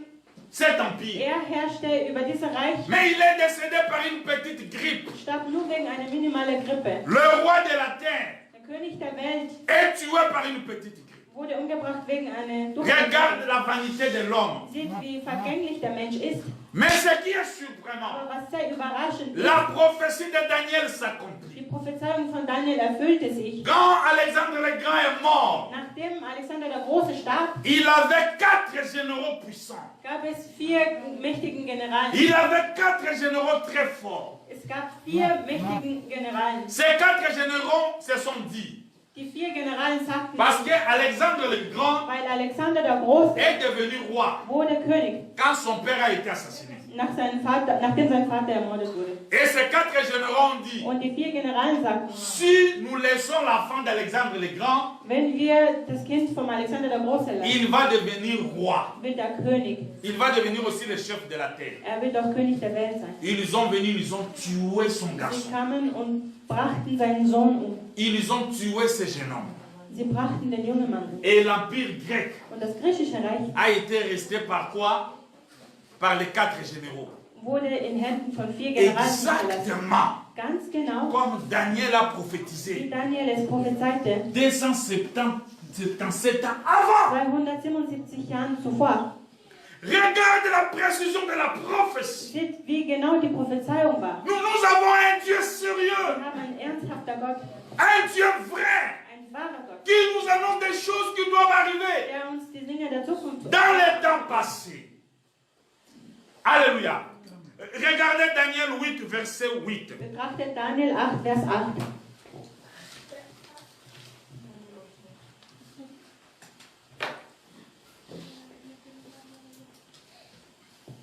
cet empire, er herrschte über dieses Reich, mais il est décédé par une petite grippe. starb nur wegen einer minimalen Grippe. Le roi de la terre Der König der Welt est tué par une petite grippe. wurde umgebracht wegen einer Regarde Durchfall. la vanité de l'homme. Seht, wie vergänglich der Mensch ist. Mais ce qui est surprenant, Aber was sehr überraschend ist, la prophétie de Daniel die s'accomplit. Prophezeiung von Daniel erfüllte sich. Quand Alexandre le Grand est mort, Nachdem Alexander der Große starb, il avait 4 généraux puissants. gab es 4 mächtigen Generalen. Il avait 4 généraux très forts. Es gab 4 mächtigen Generalen. Ces 4 généraux se sont dit, Die 4 Generalen sagten, parce que Alexandre le Grand weil Alexander der Große est devenu roi wurde König, quand son père a été assassiné. nachdem sein Vater ermordet wurde. Et ces 4 généraux ont dit, Und die 4 Generalen sagten, si nous laissons la fin d'Alexandre le Grand, Wenn wir das Kind von Alexander der Große lassen, il va devenir roi. wird er König. Il va devenir aussi le chef de la terre. Er wird auch König der Welt sein. Ils ont venu, ils ont tué son Sie garçon. kamen und brachten seinen Sohn um. Ils ont tué ce jeune homme. Sie brachten den jungen Mann um. Et l'empire grec Und das griechische Reich a été resté par quoi? Par les 4 généraux. wurde in Händen von 4 Generalen hinterlassen. Exactement Ganz genau, comme Daniel a wie prophétisé. Daniel es prophezeite, 277 ans avant. 277 Jahren zuvor. Regarde la précision de la prophétie. Seht, wie genau die Prophezeiung war. Nous avons un Dieu Wir sérieux, haben einen ernsthafter Gott, un Dieu vrai, ein wahrer Gott, qui nous annonce des choses qui doivent arriver der uns die Dinge der Zukunft dans les temps passés. Alléluia. Regardez Daniel 8, verset 8. betrachtet. Daniel 8, Vers 8.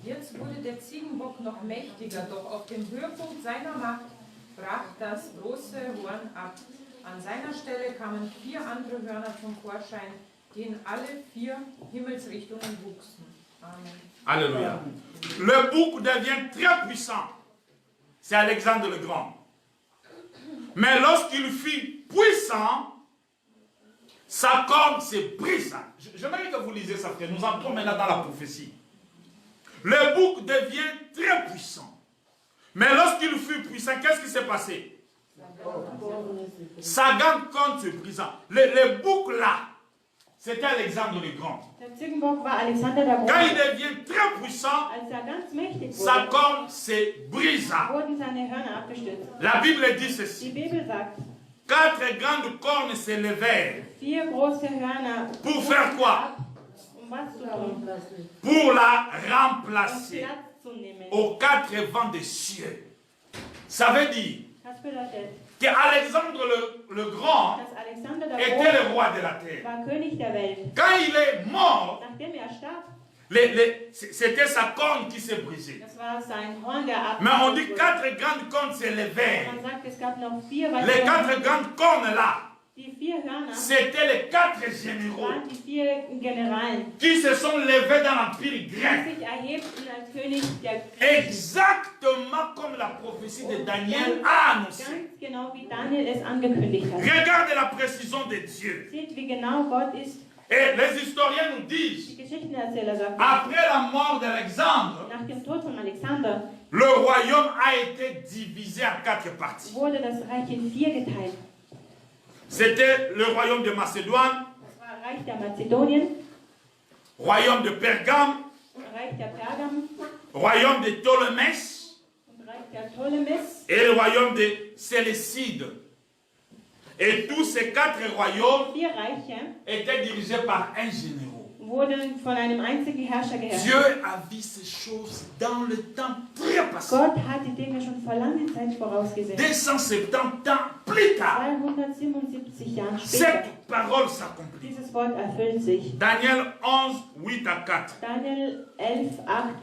Jetzt wurde der Ziegenbock noch mächtiger, doch auf dem Höhepunkt seiner Macht brach das große Horn ab. An seiner Stelle kamen 4 andere Hörner zum Vorschein, die in alle 4 Himmelsrichtungen wuchsen. Amen. Alléluia. Le bouc devient très puissant. C'est Alexandre le Grand. Mais lorsqu'il fut puissant, sa corne se brisa. J'aimerais que vous lisiez ça, frère. Nous entrons maintenant dans la prophétie. Le bouc devient très puissant. Mais lorsqu'il fut puissant, qu'est-ce qui s'est passé? Sa grande corne se brisa. Le bouc là, c'était Alexandre le Grand. Der Ziegenbock war Alexander der Quand il Große. devient très puissant, Als er ganz mächtig sa wurde, corne se brisa. wurden seine Hörner abgestürzt. La Bible dit Die ceci. Bibel sagt, 4 grandes cornes se levèrent. 4 große Hörner. Pour faire quoi? Um was zu tun? Pour la Um remplacer Platz zu nehmen. aux 4 vents des cieux. Ça veut dire Das bedeutet, que Alexandre le Grand dass Alexander der était le Große roi de la terre. war König der Welt. Quand il est mort, Nachdem er starb, c'était sa corne qui s'est brisée. das war sein Horn, der Mais on dit abgestürzt 4 grandes cornes se wurde. levèrent. Man sagt, es gab noch 4 Les weitere 4 Hörner. grandes cornes là, Die 4 Hörner c'était les 4 généraux waren die 4 Generalen, qui se sont levés dans l'empire grec. die sich erhebten als König der Griechen. Exactement comme la prophétie de Daniel a annoncé. Ganz genau wie Daniel es angekündigt hat. Regardez la précision de Dieu. Seht, wie genau Gott ist. Et les historiens nous Die disent, Geschichtenerzähler sagen, après la mort d'Alexandre, nach dem Tod von Alexander le royaume a été divisé en 4 parties. wurde das Reich in 4 geteilt. C'était le royaume de Macédoine, Das war Reich der Mazedonien, royaume de Pergame, Reich der Pergam royaume de Ptolémès und Reich der Ptolemes et le royaume de Séleucide. Et tous ces 4 royaumes 4 Reiche étaient dirigés par un général. wurden von einem einzigen Herrscher geherrscht. Dieu a vu ces choses dans le temps très passé. Gott hat die Dinge schon vor langer Zeit vorausgesehen. 270 ans plus tard, 277 Jahre später. cette parole s'accomplit. Dieses Wort erfüllt sich. Daniel 11, 8 à 4. Daniel 11, 8.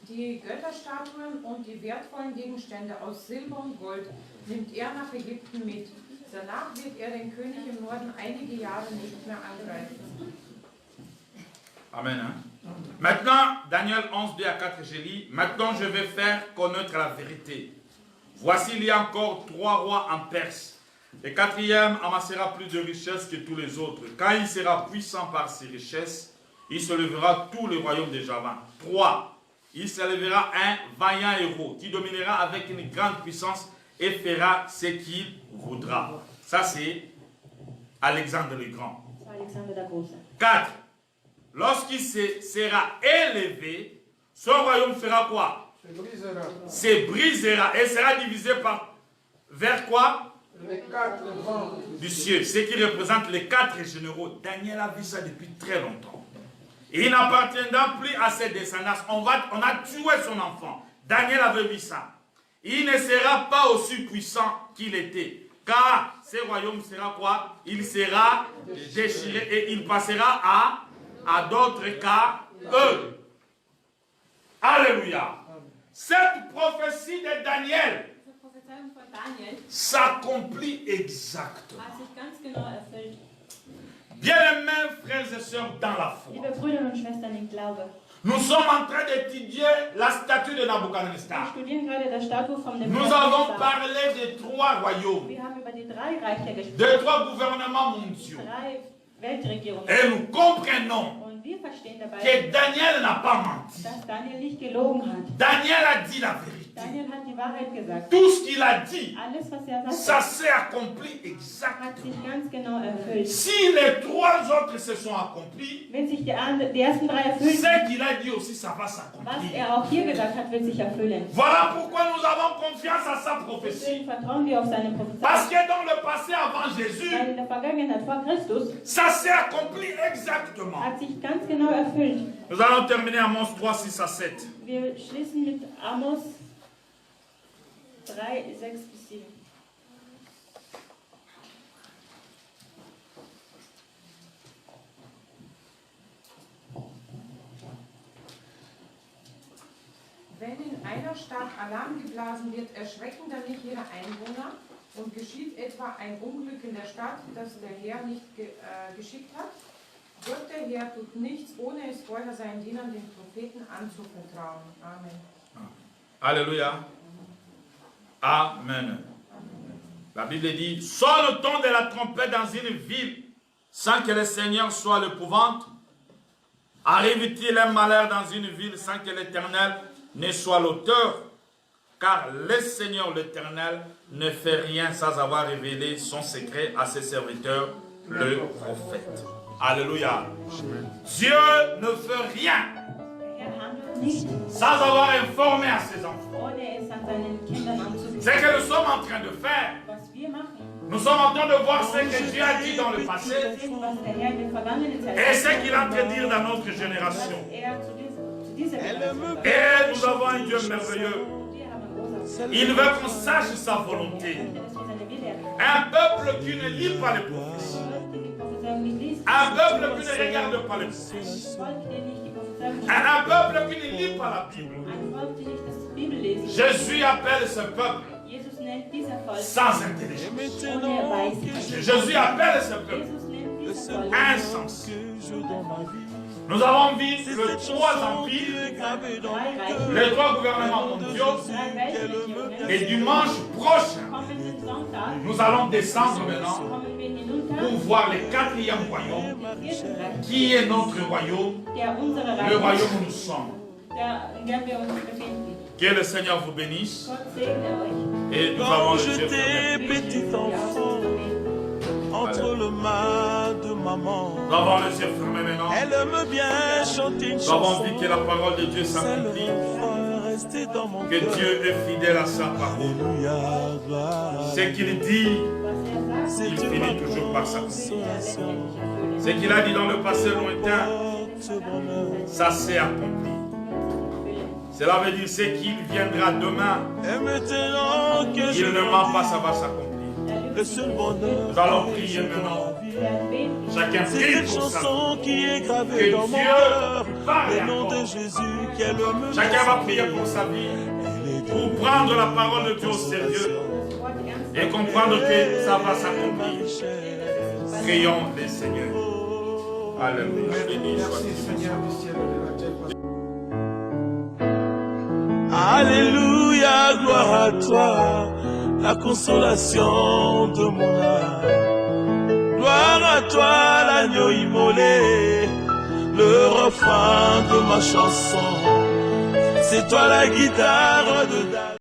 Die Götterstatuen und die wertvollen Gegenstände aus Silber und Gold nimmt er nach Ägypten mit. Danach wird er den König im Norden einige Jahre nicht mehr angreifen. Amen. Hein? Maintenant, Daniel 11, 2 à 4, je lis. Maintenant, je vais faire connaître la vérité. Voici, il y a encore 3 rois en Perse. Le 4e amassera plus de richesses que tous les autres. Quand il sera puissant par ses richesses, il se lèvera tout le royaume de Javan. 3. Il se lèvera un vaillant héros qui dominera avec une grande puissance et fera ce qu'il voudra. Ça, c'est Alexandre le Grand. Alexander der Große. 4. Lorsqu'il sera élevé, son royaume fera quoi? Se brisera. Se brisera et sera divisé vers quoi? Les 4 vents Du ciel. Ce qui représente les 4 généraux. Daniel a vu ça depuis très longtemps. Et il n'appartiendra plus à ses descendants. On a tué son enfant. Daniel avait vu ça. Il ne sera pas aussi puissant qu'il était. Car ce royaume sera quoi? Il sera déchiré et il passera à d'autres qu'à eux. Alléluia. Cette prophétie de Daniel Diese Prophezeiung von Daniel s'accomplit exactement. hat sich ganz genau erfüllt. Bien-aimés frères et sœurs dans la foi, Liebe Brüder und Schwestern im Glaube, nous sommes en train d'étudier la statue de wir Nabuchodonosor. studieren gerade das Statue vom Nous avons Nebuchadnezzar. parlé des 3 royaumes, Wir haben über die 3 Reiche gesprochen, des 3 gouvernements mondiaux. 3 Weltregierungen. Et nous comprenons Und wir verstehen dabei, que Daniel n'a pas menti. dass Daniel nicht gelogen hat. Daniel a dit la vérité. Daniel hat die Wahrheit gesagt. Tout ce qu'il a dit, Alles, was er ça sagte, s'est accompli hat exactement. sich ganz genau erfüllt. Si les 3 autres se sont accomplis, Wenn sich die ersten 3 erfüllen, ce qu'il a dit aussi, ça va was s'accomplir. er auch hier gesagt hat, wird sich erfüllen. Voilà pourquoi nous avons confiance à sa prophétie. Deswegen vertrauen wir auf seine Parce Prophezeiung. que dans le passé, avant Jésus, Weil in der Vergangenheit vor Christus ça s'est accompli exactement. hat sich ganz genau erfüllt. Nous allons terminer Amos 3, 6 à 7. Wir schließen mit Amos 3, 6 bis 7. Wenn in einer Stadt Alarm geblasen wird, erschrecken dann nicht ihre Einwohner und geschieht etwa ein Unglück in der Stadt, das der Herr nicht geschickt hat? Gott der Herr tut nichts, ohne es vorher seinen Dienern, den Propheten, anzuvertrauen. Amen. Alléluia. Amen. La Bible dit, sonne le ton de la trompette dans une ville, sans que le Seigneur soit l'épouvante. Arrive-t-il un malheur dans une ville sans que l'Éternel ne soit l'auteur? Car le Seigneur l'Éternel ne fait rien sans avoir révélé son secret à ses serviteurs, le prophète. Alléluia. Dieu ne fait rien Der Herr handelt nicht, sans avoir informé à ses enfants. ohne es an seinen Kindern anzubieten. C'est que nous sommes en train de faire. Was wir machen, Nous sommes en train de voir ce que Dieu a dit dans le passé wir sehen, was der Herr in der vergangenen Zeit et ce qu'il est en train de dire dans notre génération. was er zu dieser Generation sagt. Et nous avons un Dieu merveilleux. Wir haben einen großen Il veut qu'on sache sa volonté. Gott, dass wir seine Wille erkennen. Un peuple qui ne lit pas les prophéties. Volk, der die Prophezeiung nicht liest, Un peuple qui ne regarde pas les prophéties. Volk, der nicht die Prophezeiung nicht Un peuple qui ne lit pas la Bible. ein Volk, der nicht das Bibel lesen. Jésus appelle ce peuple Jesus nennt dieser Volk sans intelligence. ohne Weisheit. Jésus appelle ce peuple Jesus nennt dieser Volk insensé. Nous avons vu les 3 empires, 3 Reiche, les 3 gouvernements mondiaux. 3 Weltregierungen. Et dimanche prochain, Kommenden Sonntag nous allons descendre maintenant kommen wir hinunter, pour voir le 4e royaume, den 4. Reich, qui est notre royaume, der unsere le Reich royaume ist, où nous sommes. in dem wir uns befinden. Que le Seigneur vous bénisse. Gott segne euch. Et nous avons Quand le Dieu j'étais fermé. petit enfant, entre le mal de maman, Nous avons les yeux fermés maintenant. elle aime bien chanter une Nous avons chanson. vu que la parole de Dieu C'est s'accomplit, le rester dans mon que cœur. Dieu est fidèle à sa parole. Alléluia, gloire. Ce qu'il dit, Was er sagt, C'est il Dieu finit ma toujours par s'accomplir. consolation. Ce qu'il a dit dans le passé lointain, Porte bonheur. ça s'est accompli. Cela veut dire ce qu'il viendra demain. Et maintenant que je Il ne ment pas, ça va s'accomplir. le seul bonheur, Nous allons prier maintenant. Chacun c'est prie cette pour ça. chanson qui est Que gravée dans mon Dieu cœur. parle Au nom de encore. Jésus, qu'elle me Chacun va prier pour sa vie, pour prendre la parole de Dieu au sérieux et comprendre que ça va s'accomplir. Prions les seigneurs. Alléluia. Béni Merci sois-tu. Seigneur du ciel et de la terre. Alléluia, gloire à toi, la consolation de mon âme. Gloire à toi, l'agneau immolé, le refrain de ma chanson. C'est toi la guitare de David.